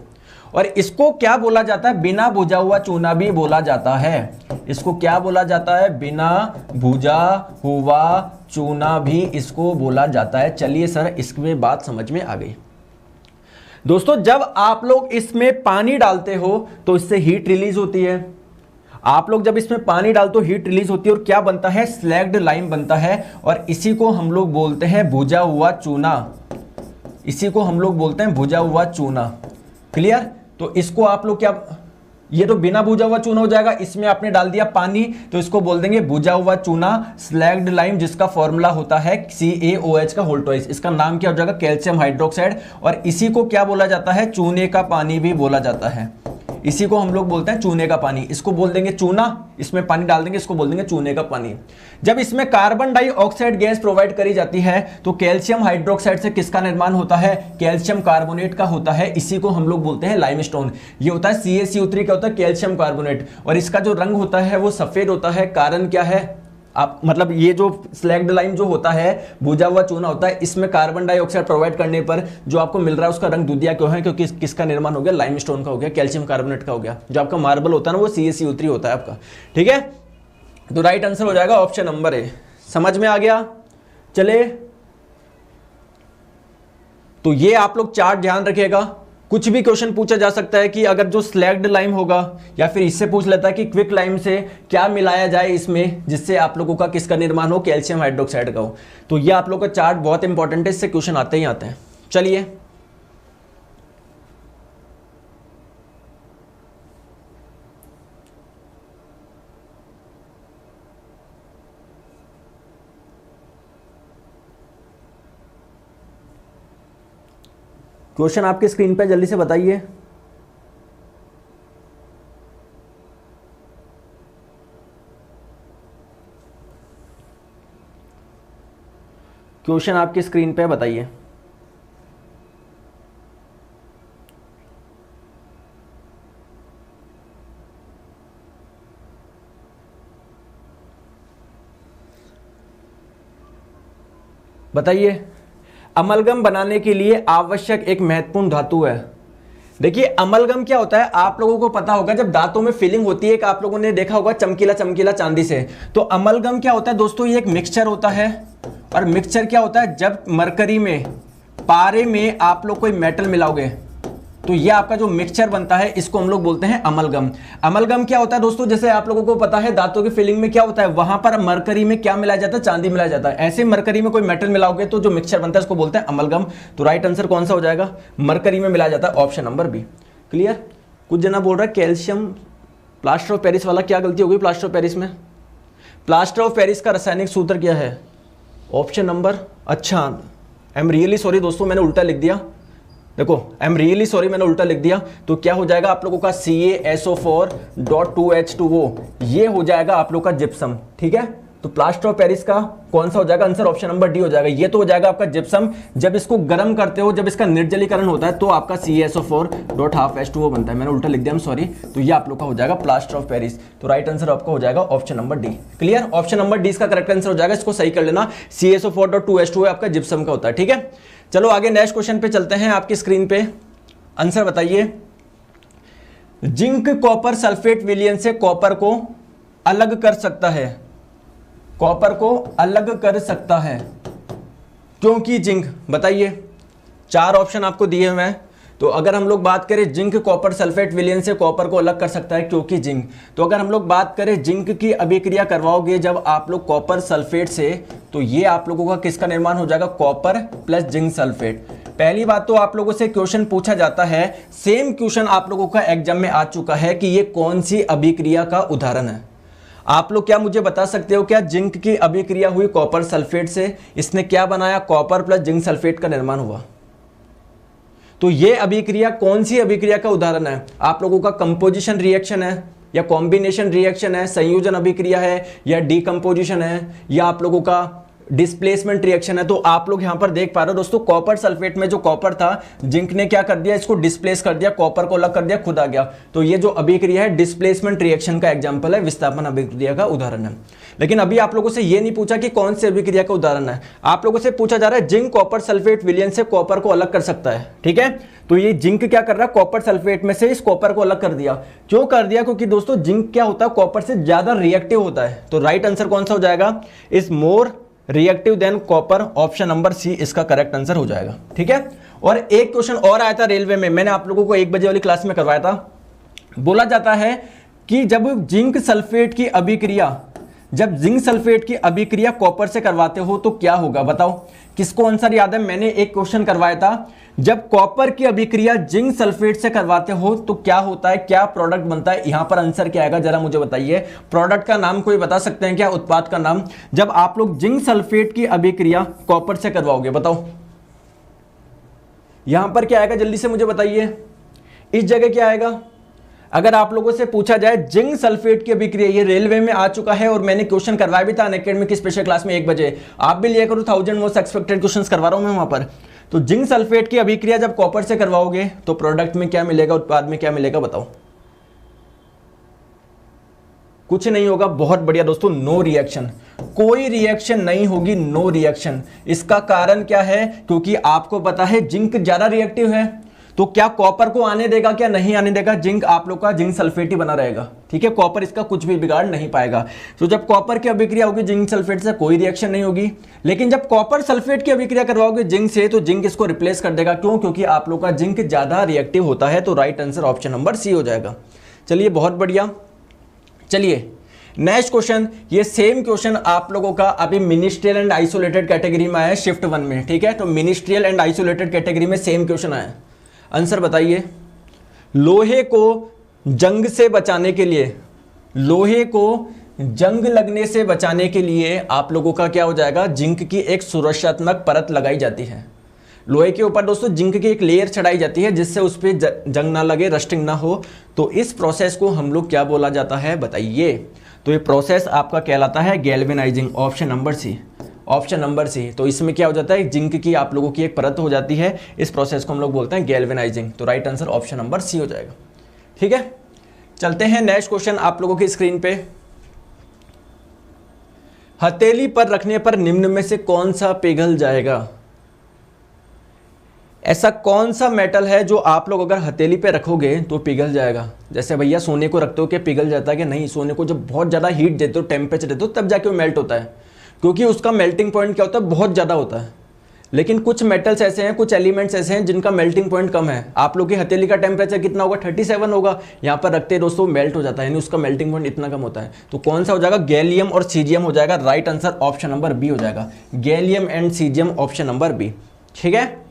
और इसको क्या बोला जाता है? बिना भुजा हुआ चूना भी बोला जाता है। इसको क्या बोला जाता है? बिना भुजा हुआ चूना भी इसको बोला जाता है। चलिए सर, इसमें बात समझ में आ गई। दोस्तों जब आप लोग इसमें पानी डालते हो तो इससे हीट रिलीज होती है। आप लोग जब इसमें पानी डालते हो हीट रिलीज होती है और क्या बनता है? स्लैग्ड लाइम बनता है। और इसी को हम लोग बोलते हैं भुजा हुआ चूना। इसी को हम लोग बोलते हैं भुजा हुआ चूना। क्लियर? तो इसको आप लोग क्या, ये तो बिना भुजा हुआ चूना हो जाएगा, इसमें आपने डाल दिया पानी, तो इसको बोल देंगे भुजा हुआ चूना, स्लैग्ड लाइम, जिसका फॉर्मूला होता है CaOH का होल ट्वाइस। इसका नाम क्या हो जाएगा? Calcium hydroxide. और इसी को क्या बोला जाता है? चूने का पानी भी बोला जाता है। इसी को हम लोग बोलते हैं चूने का पानी। इसको बोल देंगे चूना, इसमें पानी डाल देंगे, इसको बोल देंगे चूने का पानी। जब इसमें कार्बन डाइऑक्साइड गैस प्रोवाइड करी जाती है तो कैल्शियम हाइड्रोक्साइड से किसका निर्माण होता है? कैल्शियम कार्बोनेट का होता है। इसी को हम लोग बोलते हैं लाइमस्टोन। ये होता है CaCO3 क्या होता है? Calcium carbonate. और इसका जो रंग होता है वो सफेद होता है। कारण क्या है? आप मतलब ये जो स्लैग्ड लाइम जो होता है, भुजा हुआ चूना होता है, इसमें कार्बन डाइऑक्साइड प्रोवाइड करने पर जो आपको मिल रहा है उसका रंग दूधिया क्यों है? क्योंकि किसका निर्माण हो गया? लाइमस्टोन का हो गया, कैल्शियम कार्बोनेट का हो गया। जो आपका मार्बल होता है ना वो CaCO3 होता है आपका। ठीक है, तो राइट आंसर हो जाएगा ऑप्शन नंबर ए। समझ में आ गया? चले तो ये आप लोग चार्ट ध्यान रखिएगा। कुछ भी क्वेश्चन पूछा जा सकता है कि अगर जो स्लैग्ड लाइम होगा, या फिर इससे पूछ लेता है कि क्विक लाइम से क्या मिलाया जाए इसमें जिससे आप लोगों का किसका निर्माण हो, कैल्शियम हाइड्रोक्साइड का हो। तो ये आप लोगों का चार्ट बहुत इंपॉर्टेंट है, इससे क्वेश्चन आते ही आते हैं। चलिए क्वेश्चन आपके स्क्रीन पे जल्दी से बताइए। क्वेश्चन आपकी स्क्रीन पे बताइए। बताइए। अमलगम बनाने के लिए आवश्यक एक महत्वपूर्ण धातु है। देखिए अमलगम क्या होता है, आप लोगों को पता होगा जब दांतों में फिलिंग होती है, एक आप लोगों ने देखा होगा चमकीला चमकीला चांदी से। तो अमलगम क्या होता है दोस्तों, ये एक मिक्सचर होता है। और मिक्सचर क्या होता है, जब मरकरी में, पारे में आप लोग कोई मेटल मिलाओगे तो ये आपका जो मिक्सचर बनता है इसको हम लोग बोलते हैं अमलगम। अमलगम क्या होता है दोस्तों, जैसे आप लोगों को पता है दांतों की फिलिंग में क्या होता है, वहां पर मरकरी में क्या मिलाया जाता है, चांदी मिलाया जाता है। ऐसे मरकरी में कोई मेटल मिलाओगे तो जो मिक्सचर बनता है उसको बोलते हैं अमलगम। तो राइट आंसर कौन सा हो जाएगा, मरकरी में मिलाया जाता है, ऑप्शन नंबर बी। क्लियर। कुछ जना बोल रहा है कैल्शियम प्लास्टर ऑफ पेरिस वाला, क्या गलती होगी प्लास्टर ऑफ पेरिस में। प्लास्टर ऑफ पेरिस का रासायनिक सूत्र क्या है, ऑप्शन नंबर, अच्छा आई एम रियली सॉरी दोस्तों मैंने उल्टा लिख दिया। देखो आई एम रियली सॉरी मैंने उल्टा लिख दिया। तो क्या हो जाएगा आप लोगों का CaSO4.2H2O, ये हो जाएगा आप लोग का जिप्सम। ठीक है, तो प्लास्टर ऑफ पेरिस का कौन सा हो जाएगा आंसर, ऑप्शन नंबर डी हो जाएगा। ये तो हो जाएगा आपका जिप्सम। जब इसको गर्म करते हो, जब इसका निर्जलीकरण होता है तो आपका CaSO4.2H2O बनता है। मैंने उल्टा लिख दिया, सॉरी। तो ये आप लोग का हो जाएगा प्लास्टर ऑफ पेरिस। तो राइट आंसर आपका हो जाएगा option number D. Clear, option number D इसका करेक्ट आंसर हो जाएगा। इसको सही कर लेना, CaSO4.2H2O आपका जिप्सम का होता है। ठीक है, चलो आगे नेक्स्ट क्वेश्चन पे चलते हैं। आपकी स्क्रीन पे आंसर बताइए। जिंक कॉपर सल्फेट विलयन से कॉपर को अलग कर सकता है, कॉपर को अलग कर सकता है क्योंकि जिंक। बताइए, चार ऑप्शन आपको दिए हुए हैं। तो अगर हम लोग बात करें जिंक कॉपर सल्फेट विलयन से कॉपर को अलग कर सकता है क्योंकि जिंक। तो अगर हम लोग बात करें जिंक की अभिक्रिया करवाओगे जब आप लोग कॉपर सल्फेट से, तो ये आप लोगों का किसका निर्माण हो जाएगा, कॉपर प्लस जिंक सल्फेट। पहली बात तो आप लोगों से क्वेश्चन पूछा जाता है, सेम क्वेश्चन आप लोगों का एग्जाम में आ चुका है कि ये कौन सी अभिक्रिया का उदाहरण है। आप लोग क्या मुझे बता सकते हो, क्या जिंक की अभिक्रिया हुई कॉपर सल्फेट से, इसने क्या बनाया, कॉपर प्लस जिंक सल्फेट का निर्माण हुआ। तो ये अभिक्रिया कौन सी अभिक्रिया का उदाहरण है, आप लोगों का कंपोजिशन रिएक्शन है या कॉम्बिनेशन रिएक्शन है, संयोजन अभिक्रिया है या डीकंपोजिशन है, या आप लोगों का डिस्प्लेसमेंट रिएक्शन है। तो आप लोग यहां पर देख पा रहे हो दोस्तों, कॉपर सल्फेट में जो कॉपर था, जिंक ने क्या कर दिया, इसको डिस्प्लेस कर दिया, कॉपर को अलग कर दिया, खुद आ गया। तो ये जो अभिक्रिया है डिस्प्लेसमेंट रिएक्शन का एग्जांपल है, विस्थापन अभिक्रिया का उदाहरण है। लेकिन अभी आप लोगों से ये नहीं पूछा कि कौन सी अभिक्रिया का उदाहरण है, आप लोगों से पूछा जा रहा है जिंक कॉपर सल्फेट विलयन से कॉपर को अलग कर सकता है। ठीक है, तो ये जिंक क्या कर रहा है, कॉपर सल्फेट में से इस कॉपर को अलग कर दिया। क्यों कर दिया, क्योंकि दोस्तों जिंक क्या होता है, कॉपर से ज्यादा रिएक्टिव होता है। तो राइट आंसर कौन सा हो जाएगा, is more reactive than copper, option number C इसका करेक्ट आंसर हो जाएगा। ठीक है, और एक क्वेश्चन और आया था रेलवे में, मैंने आप लोगों को 1 बजे वाली क्लास में करवाया था। बोला जाता है कि जब जिंक सल्फेट की अभिक्रिया, जब जिंक सल्फेट की अभिक्रिया कॉपर से करवाते हो तो क्या होगा, बताओ किसको आंसर याद है। मैंने एक क्वेश्चन करवाया था, जब कॉपर की अभिक्रिया जिंक सल्फेट से करवाते हो तो क्या होता है, क्या प्रोडक्ट बनता है। यहां पर आंसर क्या आएगा जरा मुझे बताइए, प्रोडक्ट का नाम कोई बता सकते हैं क्या, उत्पाद का नाम, जब आप लोग जिंक सल्फेट की अभिक्रिया कॉपर से करवाओगे, बताओ यहां पर क्या आएगा, जल्दी से मुझे बताइए। इस जगह क्या आएगा, अगर आप लोगों से पूछा जाए जिंक सल्फेट की अभिक्रिया, ये रेलवे में आ चुका है और मैंने क्वेश्चन करवाया भी था अनअकैडमी की स्पेशल क्लास में 1 बजे, आप भी लिया करो, 1000 मोस्ट एक्सपेक्टेड क्वेश्चंस करवा रहा हूं मैं वहां पर। तो जिंक सल्फेट की अभिक्रिया जब कॉपर से करवाओगे तो प्रोडक्ट में क्या मिलेगा, उत्पाद में क्या मिलेगा, बताओ। कुछ नहीं होगा, बहुत बढ़िया दोस्तों, नो रिएक्शन, कोई रिएक्शन नहीं होगी, नो रिएक्शन। इसका कारण क्या है, क्योंकि आपको पता है जिंक ज्यादा रिएक्टिव है। तो क्या कॉपर को आने देगा, क्या नहीं आने देगा? जिंक आप लोग का जिंक सल्फेट ही बना रहेगा, ठीक है, कॉपर इसका कुछ भी बिगाड़ नहीं पाएगा। तो जब कॉपर की अभिक्रिया होगी जिंक सल्फेट से कोई रिएक्शन नहीं होगी, लेकिन जब कॉपर सल्फेट की अभिक्रिया करवाओगे जिंक से तो जिंक इसको रिप्लेस कर देगा। क्यों? क्योंकि आप लोग का जिंक ज्यादा रिएक्टिव होता है। तो right answer option number C हो जाएगा। चलिए बहुत बढ़िया। चलिए नेक्स्ट क्वेश्चन, ये सेम क्वेश्चन आप लोगों का अभी मिनिस्ट्रियल एंड आइसोलेटेड कैटेगरी में आया है शिफ्ट 1 में, ठीक है। तो मिनिस्ट्रियल एंड आइसोलेटेड कैटेगरी में सेम क्वेश्चन आया। आंसर बताइए। लोहे को जंग से बचाने के लिए, लोहे को जंग लगने से बचाने के लिए आप लोगों का क्या हो जाएगा? जिंक की एक सुरक्षात्मक परत लगाई जाती है। लोहे के ऊपर दोस्तों जिंक की एक लेयर चढ़ाई जाती है जिससे उस पर जंग ना लगे, रस्टिंग ना हो। तो इस प्रोसेस को हम लोग क्या बोला जाता है बताइए? तो ये प्रोसेस आपका कहलाता है galvanising. Option number C, option number C. तो इसमें क्या हो जाता है? जिंक की आप लोगों की एक परत हो जाती है, इस प्रोसेस को हम लोग बोलते हैं गैल्वेनाइजिंग। तो right answer option number C हो जाएगा, ठीक है। चलते हैं नेक्स्ट क्वेश्चन आप लोगों की स्क्रीन पे। हथेली पर रखने पर निम्न में से कौन सा पिघल जाएगा? ऐसा कौन सा मेटल है जो आप लोग अगर हथेली पे रखोगे तो पिघल जाएगा? जैसे भैया सोने को रखते हो कि पिघल जाता है कि नहीं? सोने को जब बहुत ज़्यादा हीट देते हो, टेम्परेचर देते हो, तब जाके वो मेल्ट होता है, क्योंकि उसका मेल्टिंग पॉइंट क्या होता है? बहुत ज़्यादा होता है। लेकिन कुछ मेटल्स ऐसे हैं, कुछ एलिमेंट्स ऐसे हैं जिनका मेल्टिंग पॉइंट कम है। आप लोग की हथेली का टेम्परेचर कितना होगा? 37 होगा। यहाँ पर रखते दोस्तों मेल्ट हो जाता है, यानी उसका मेल्टिंग पॉइंट इतना कम होता है। तो कौन सा हो जाएगा? गैलियम और सीजियम हो जाएगा। Right answer option number B हो जाएगा। Gallium and caesium, option number B, ठीक है।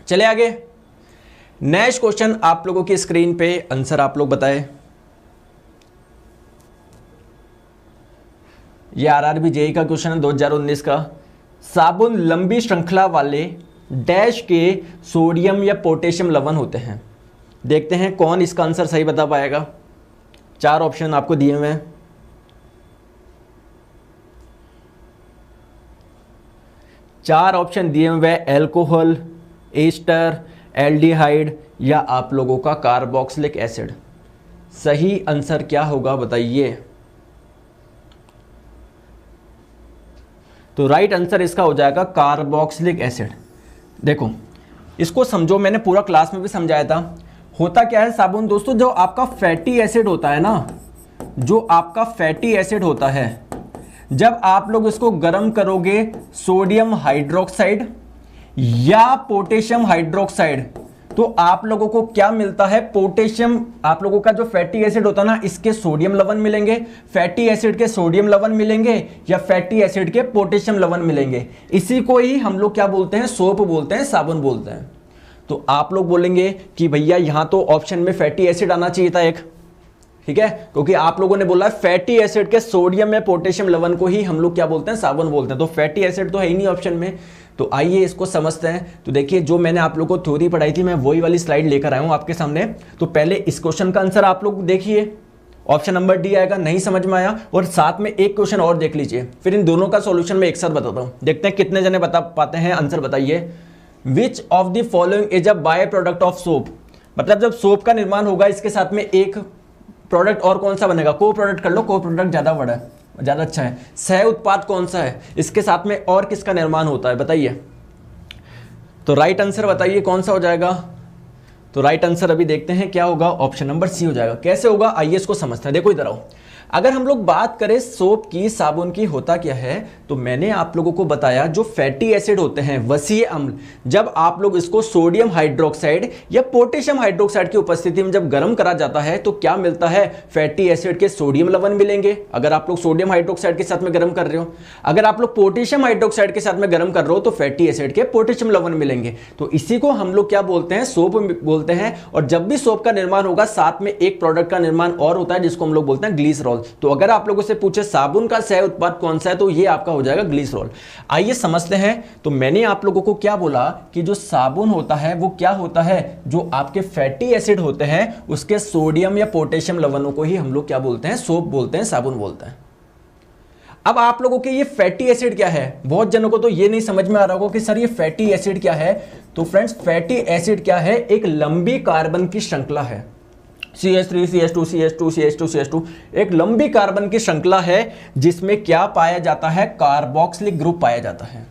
चले आगे। नेक्स्ट क्वेश्चन आप लोगों की स्क्रीन पे, आंसर आप लोग बताएं। ये आरआरबी जेईई का क्वेश्चन है 2019 का। साबुन लंबी श्रृंखला वाले डैश के सोडियम या पोटेशियम लवण होते हैं। देखते हैं कौन इसका आंसर सही बता पाएगा। 4 ऑप्शन आपको दिए हुए हैं। चार ऑप्शन दिए हुए हैं, एल्कोहल, एस्टर, एल्डिहाइड या आप लोगों का कार्बोक्सिलिक एसिड। सही आंसर क्या होगा बताइए? तो राइट आंसर इसका हो जाएगा कार्बोक्सिलिक एसिड। देखो इसको समझो, मैंने पूरा क्लास में भी समझाया था। होता क्या है साबुन दोस्तों, जो आपका फैटी एसिड होता है ना, जो आपका फैटी एसिड होता है, जब आप लोग इसको गर्म करोगे सोडियम हाइड्रोक्साइड या पोटेशियम हाइड्रोक्साइड, तो आप लोगों को क्या मिलता है? पोटेशियम, आप लोगों का जो फैटी एसिड होता है ना, इसके सोडियम लवण मिलेंगे, फैटी एसिड के सोडियम लवण मिलेंगे या फैटी एसिड के पोटेशियम लवण मिलेंगे। इसी को ही हम लोग क्या बोलते हैं? सोप बोलते हैं, साबुन बोलते हैं। तो आप लोग बोलेंगे कि भैया यहां तो ऑप्शन में फैटी एसिड आना चाहिए था एक, ठीक है, क्योंकि आप लोगों ने बोला है फैटी एसिड के सोडियम या पोटेशियम लवण को ही हम लोग क्या बोलते हैं? साबुन बोलते हैं। तो फैटी एसिड तो है ही नहीं ऑप्शन में। तो आइए इसको समझते हैं। तो देखिए जो मैंने आप लोगों को थ्योरी पढ़ाई थी, मैं वही वाली स्लाइड लेकर आया हूं आपके सामने। तो पहले इस क्वेश्चन का आंसर आप लोग देखिए, ऑप्शन नंबर डी आएगा। नहीं समझ में आया और साथ में एक क्वेश्चन और देख लीजिए, फिर इन दोनों का सॉल्यूशन मैं एक साथ बताता हूं। देखते हैं कितने जने बता पाते हैं। आंसर बताइए। Which of the following is a by product of soap? मतलब जब सोप का निर्माण होगा इसके साथ में एक प्रोडक्ट और कौन सा बनेगा? को प्रोडक्ट कर लो, को प्रोडक्ट ज्यादा बड़ा है, ज्यादा अच्छा है। सह उत्पाद कौन सा है? इसके साथ में और किसका निर्माण होता है बताइए? तो राइट आंसर बताइए कौन सा हो जाएगा? तो राइट आंसर अभी देखते हैं क्या होगा। ऑप्शन नंबर सी हो जाएगा। कैसे होगा आइए इसको समझते हैं। देखो इधर आओ। अगर हम लोग बात करें सोप की, साबुन की, होता क्या है? तो मैंने आप लोगों को बताया जो फैटी एसिड होते हैं, वसीय अम्ल, जब आप लोग इसको सोडियम हाइड्रोक्साइड या पोटेशियम हाइड्रोक्साइड की उपस्थिति में जब गर्म करा जाता है तो क्या मिलता है? फैटी एसिड के सोडियम लवण मिलेंगे, अगर आप लोग सोडियम हाइड्रोक्साइड के साथ में गर्म कर रहे हो। अगर आप लोग पोटेशियम हाइड्रोक्साइड के साथ में गर्म कर रहे हो तो फैटी एसिड के पोटेशियम लवण मिलेंगे। तो इसी को हम लोग क्या बोलते हैं? सोप बोलते हैं। और जब भी सोप का निर्माण होगा साथ में एक प्रोडक्ट का निर्माण और होता है जिसको हम लोग बोलते हैं ग्लिसरॉल। तो अगर आप लोगों से पूछे साबुन का सह उत्पाद कौन सा है तो ये आपका हो जाएगा ग्लिसरॉल। आइए समझते हैं। तो मैंने आप लोगों को क्या बोला कि जो साबुन होता है वो क्या होता है? जो आपके फैटी एसिड होते हैं उसके सोडियम या पोटेशियम लवणों को ही हम लोग क्या बोलते हैं? सोप बोलते हैं, साबुन बोलते हैं। अब आप लोगों के ये फैटी एसिड क्या है? बहुत जनों को तो ये नहीं समझ में आ रहा होगा कि सर ये फैटी एसिड क्या है। तो फ्रेंड्स फैटी एसिड क्या है? एक लंबी कार्बन की श्रृंखला है। CH3 CH2 CH2 CH2 CH2 एक लंबी कार्बन की श्रृंखला है जिसमें क्या पाया जाता है? कार्बोक्सिलिक ग्रुप पाया जाता है।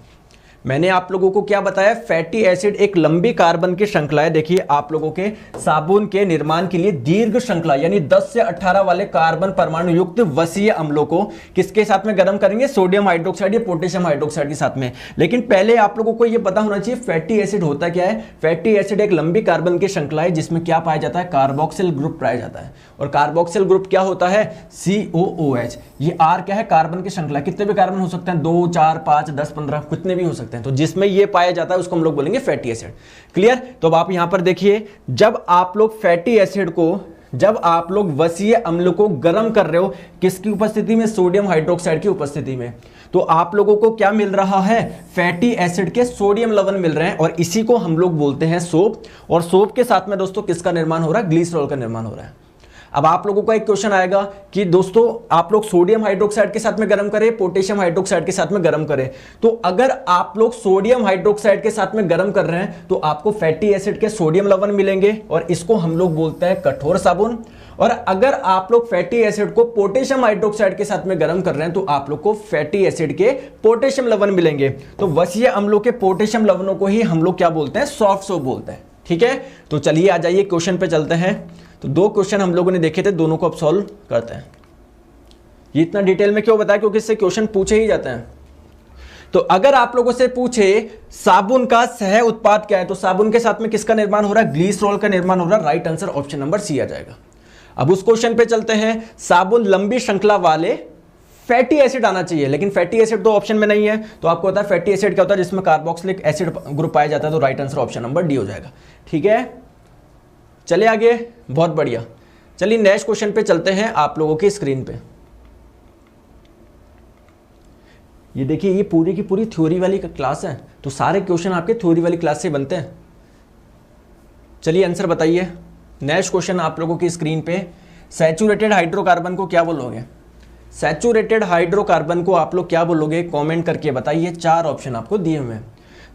मैंने आप लोगों को क्या बताया, फैटी एसिड एक लंबी कार्बन की श्रृंखला है। देखिए आप लोगों के साबुन के निर्माण के लिए दीर्घ श्रृंखला यानी 10 से 18 वाले कार्बन परमाणु युक्त वसीय अम्लों को किसके साथ में गर्म करेंगे, सोडियम हाइड्रोक्साइड या पोटेशियम हाइड्रोक्साइड के साथ में। लेकिन पहले आप लोगों को यह पता होना चाहिए फैटी एसिड होता क्या है। फैटी एसिड एक लंबी कार्बन की श्रृंखला है जिसमें क्या पाया जाता है, कार्बोक्सिल ग्रुप पाया जाता है। और कार्बोक्सिल ग्रुप क्या होता है, COOH। ये R क्या है, कार्बन की श्रृंखला, कितने भी कार्बन हो सकते हैं, 2 4 5 10 15 कितने भी हो सकते हैं। तो जिसमें ये पाया जाता है उसको हम लोग बोलेंगे फैटी एसिड। क्लियर। तो अब आप यहां पर देखिए, जब आप लोग फैटी एसिड को, जब आप लोग वसीय अम्ल को गर्म कर रहे हो किसकी उपस्थिति में, सोडियम हाइड्रोक्साइड की उपस्थिति में, तो आप लोगों को क्या मिल रहा है, फैटी एसिड के सोडियम लवण मिल रहे हैं और इसी को हम लोग बोलते हैं सोप। और सोप के साथ में दोस्तों किसका निर्माण हो रहा है, ग्लिसरॉल का निर्माण हो रहा है। अब आप लोगों का एक क्वेश्चन आएगा कि दोस्तों आप लोग सोडियम हाइड्रोक्साइड के साथ में गर्म करें, पोटेशियम हाइड्रोक्साइड के साथ में गर्म करें। तो अगर आप लोग सोडियम हाइड्रोक्साइड के साथ में गर्म कर रहे हैं तो आपको फैटी एसिड के सोडियम लवण मिलेंगे और इसको हम लोग बोलते हैं कठोर साबुन। और अगर आप लोग फैटी एसिड को पोटेशियम हाइड्रोक्साइड के साथ में गर्म कर रहे हैं तो आप लोग को फैटी एसिड के पोटेशियम लवण मिलेंगे। तो वसीय अम्लों के पोटेशियम लवणों को ही हम लोग क्या बोलते हैं, सॉफ्ट सोप बोलते हैं। ठीक है, तो चलिए आ जाइए क्वेश्चन पे चलते हैं। तो 2 क्वेश्चन हम लोगों ने देखे थे, दोनों को अब सॉल्व करते हैं। ये इतना डिटेल में क्यों बताया, क्योंकि इससे क्वेश्चन पूछे ही जाते हैं। तो अगर आप लोगों से पूछे साबुन का सह उत्पाद क्या है, तो साबुन के साथ में किसका निर्माण हो रहा है, ग्लिसरॉल का निर्माण हो रहा है। Right answer option number C आ जाएगा। अब उस क्वेश्चन पे चलते हैं, साबुन लंबी श्रृंखला वाले फैटी एसिड आना चाहिए, लेकिन फैटी एसिड तो ऑप्शन में नहीं है। तो आपको पता है फैटी एसिड क्या होता है, जिसमें कार्बोक्सिलिक एसिड ग्रुप पाया जाता है। तो right answer option number D हो जाएगा। ठीक है, चलिए आगे, बहुत बढ़िया। चलिए नेक्स्ट क्वेश्चन पे चलते हैं आप लोगों की स्क्रीन पे। ये देखिए, ये पूरी की पूरी थ्योरी वाली क्लास है, तो सारे क्वेश्चन आपके थ्योरी वाली क्लास से बनते हैं। चलिए आंसर बताइए। नेक्स्ट क्वेश्चन आप लोगों की स्क्रीन पे, सैचुरेटेड हाइड्रोकार्बन को क्या बोलोगे, सैचुरेटेड हाइड्रोकार्बन को आप लोग क्या बोलोगे, कमेंट करके बताइए। 4 ऑप्शन आपको दिए हुए हैं।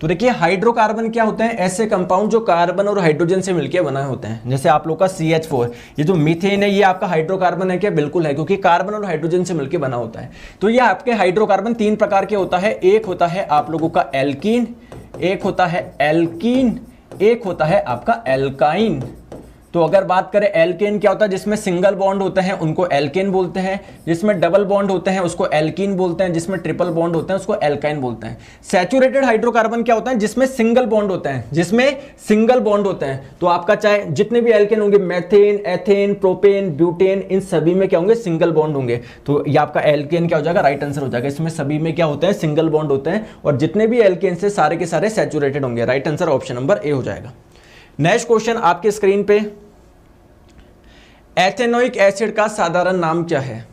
तो देखिए हाइड्रोकार्बन क्या होते हैं, ऐसे कंपाउंड जो कार्बन और हाइड्रोजन से मिलकर बना होते हैं। जैसे आप लोग का CH4, ये जो मीथेन है ये आपका हाइड्रोकार्बन है क्या, बिल्कुल है, क्योंकि कार्बन और हाइड्रोजन से मिलकर बना होता है। तो ये आपके हाइड्रोकार्बन 3 प्रकार के होता है। एक होता है आप लोगों का एल्कीन, एक होता है एल्कीन, एक होता है आपका एल्काइन। तो अगर बात करें एल्केन क्या होता है, जिसमें सिंगल बॉन्ड होते हैं उनको एल्केन बोलते हैं, जिसमें डबल बॉन्ड होते हैं उसको एल्कीन बोलते हैं, जिसमें ट्रिपल बॉन्ड होते हैं उसको एल्काइन बोलते हैं। सैचुरेटेड हाइड्रोकार्बन क्या होता है, जिसमें सिंगल बॉन्ड होते हैं, जिसमें सिंगल बॉन्ड होते हैं। तो आपका चाहे जितने भी एल्केन होंगे, मेथेन, एथेन, प्रोपेन, ब्यूटेन, इन सभी में क्या होंगे, सिंगल बॉन्ड होंगे। तो ये आपका एल्केन क्या हो जाएगा, राइट आंसर हो जाएगा। इसमें सभी में क्या होते हैं, सिंगल बॉन्ड होते हैं और जितने भी एल्केन से सारे के सारे सैचुरेटेड होंगे। Right answer option number A हो जाएगा। नेक्स्ट क्वेश्चन आपके स्क्रीन पे, एथेनोइक एसिड का साधारण नाम क्या है,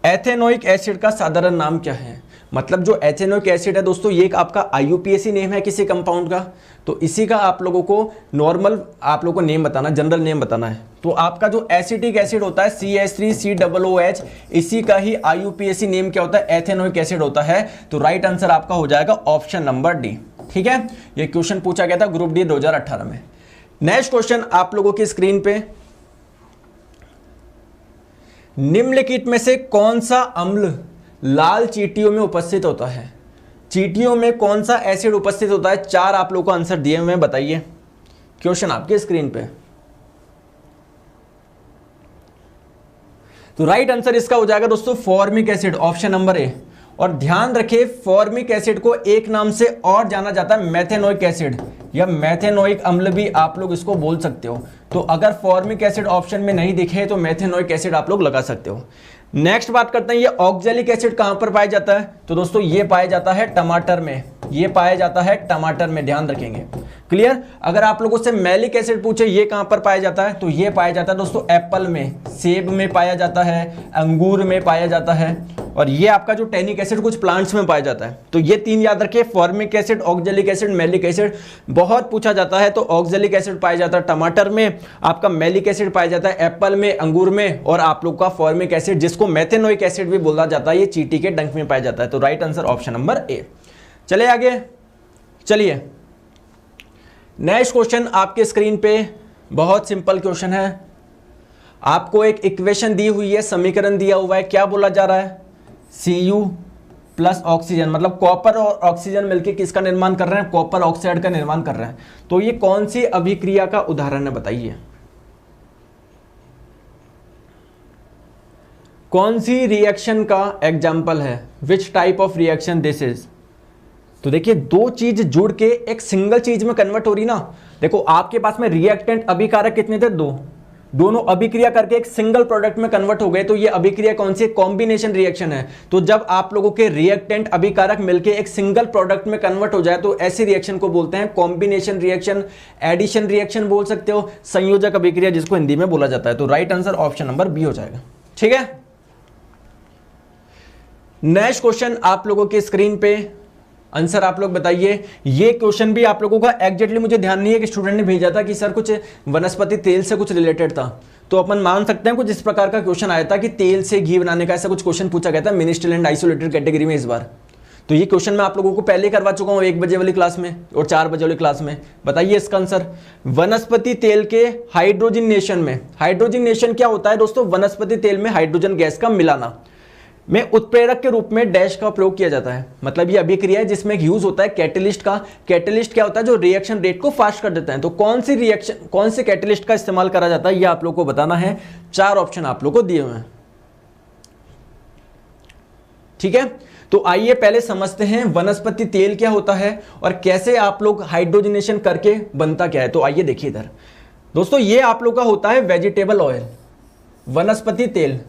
एथेनोइक एसिड का साधारण नाम क्या है। मतलब जो एथेनोइक एसिड है दोस्तों, ये एक आपका IUPAC नेम है किसी कंपाउंड का। तो इसी का आप लोगों को नॉर्मल आप लोगों को नेम बताना, जनरल नेम बताना है। तो आपका जो एसिटिक एसिड होता है CH3COOH, इसी का ही IUPAC नेम क्या होता है, एथेनोइक एसिड होता है। तो राइट आंसर आपका हो जाएगा ऑप्शन नंबर डी। ठीक है, ये क्वेश्चन पूछा गया था ग्रुप डी 2018 में। नेक्स्ट क्वेश्चन आप लोगों की स्क्रीन पे, निम्नलिखित में से कौन सा अम्ल लाल चींटियों में उपस्थित होता है, चींटियों में कौन सा एसिड उपस्थित होता है। 4 आप लोगों को आंसर दिए हुए हैं, बताइए। क्वेश्चन आपके स्क्रीन पे। तो राइट आंसर इसका हो जाएगा दोस्तों formic acid, option number A. और ध्यान रखिए फॉर्मिक एसिड को एक नाम से और जाना जाता है मेथेनोइक एसिड, या मेथेनोइक अम्ल भी आप लोग इसको बोल सकते हो। तो अगर फॉर्मिक एसिड ऑप्शन में नहीं दिखे तो मेथेनोइक एसिड आप लोग लगा सकते हो। नेक्स्ट बात करते हैं, ये ऑक्जेलिक एसिड कहां पर पाया जाता है। तो दोस्तों ये पाया जाता है टमाटर में, ये पाया जाता है टमाटर में, ध्यान रखेंगे। क्लियर। अगर आप लोगों से मैलिक एसिड पूछे ये कहां पर पाया जाता है, तो ये पाया जाता है दोस्तों एप्पल में, सेब में पाया जाता है, अंगूर में पाया जाता है। और ये आपका जो टैनिक एसिड कुछ प्लांट्स में पाया जाता है। तो ये 3 याद रखिए, formic acid, oxalic acid, malic acid. बहुत पूछा जाता है। तो ऑक्जेलिक एसिड पाया जाता है टमाटर में, आपका मैलिक एसिड पाया जाता है एप्पल में, अंगूर में, और आप लोग का फॉर्मिक एसिड जिसको मेथेनोइक एसिड भी बोला जाता है, ये चींटी के डंक में पाया जाता है। तो right answer option number A. चलिए आगे, चलिए नेक्स्ट क्वेश्चन आपके स्क्रीन पे, बहुत सिंपल क्वेश्चन है। आपको एक इक्वेशन दी हुई है, समीकरण दिया हुआ है, क्या बोला जा रहा है, Cu प्लस ऑक्सीजन, मतलब कॉपर और ऑक्सीजन मिलकर किसका निर्माण कर रहे हैं, कॉपर ऑक्साइड का निर्माण कर रहे हैं। तो ये कौन सी अभिक्रिया का उदाहरण है बताइए, कौन सी रिएक्शन का एग्जाम्पल है, which type of reaction this is. तो देखिए दो चीज जुड़ के एक सिंगल चीज में कन्वर्ट हो रही ना। देखो आपके पास में रिएक्टेंट अभिकारक कितने थे, दो, दोनों अभिक्रिया करके एक सिंगल प्रोडक्ट में कन्वर्ट हो गए। तो ये अभिक्रिया कौन सी, कॉम्बिनेशन रिएक्शन है। तो जब आप लोगों के रिएक्टेंट अभिकारक मिलके एक सिंगल प्रोडक्ट में कन्वर्ट हो जाए तो ऐसी रिएक्शन को बोलते हैं कॉम्बिनेशन रिएक्शन, एडिशन रिएक्शन बोल सकते हो, संयोजक अभिक्रिया जिसको हिंदी में बोला जाता है। तो right answer option number B हो जाएगा। ठीक है, नेक्स्ट क्वेश्चन आप लोगों के स्क्रीन पे, आंसर आप लोग बताइए। ये क्वेश्चन भी आप लोगों का एग्जैक्टली मुझे ध्यान नहीं है कि स्टूडेंट ने भेजा था कि सर कुछ वनस्पति तेल से कुछ रिलेटेड था, तो अपन मान सकते हैं कुछ इस प्रकार का क्वेश्चन आया था कि तेल से घी बनाने का ऐसा कुछ क्वेश्चन पूछा गया था मिनिस्ट्रियल एंड आइसोलेटेड कैटेगरी में इस बार। तो ये क्वेश्चन मैं आप लोगों को पहले करवा चुका हूं 1 बजे वाली क्लास में और 4 बजे वाली क्लास में। बताइए इसका आंसर, वनस्पति तेल के हाइड्रोजनेशन में, हाइड्रोजनेशन क्या होता है दोस्तों, वनस्पति तेल में हाइड्रोजन गैस का मिलाना में उत्प्रेरक के रूप में डैश का प्रयोग किया जाता है। मतलब ये अभिक्रिया है जिसमें यूज होता है कैटलिस्ट का। कैटलिस्ट क्या होता है, जो रिएक्शन रेट को फास्ट कर देता है। तो कौन सी रिएक्शन, कौन से कैटलिस्ट का इस्तेमाल करा जाता है ये आप लोग को बताना है। 4 ऑप्शन आप लोग को दिए हुए हैं। ठीक है, तो आइए पहले समझते हैं वनस्पति तेल क्या होता है और कैसे आप लोग हाइड्रोजनेशन करके बनता क्या है। तो आइए देखिए इधर दोस्तों, ये आप लोग का होता है वेजिटेबल ऑयल, वनस्पति तेल।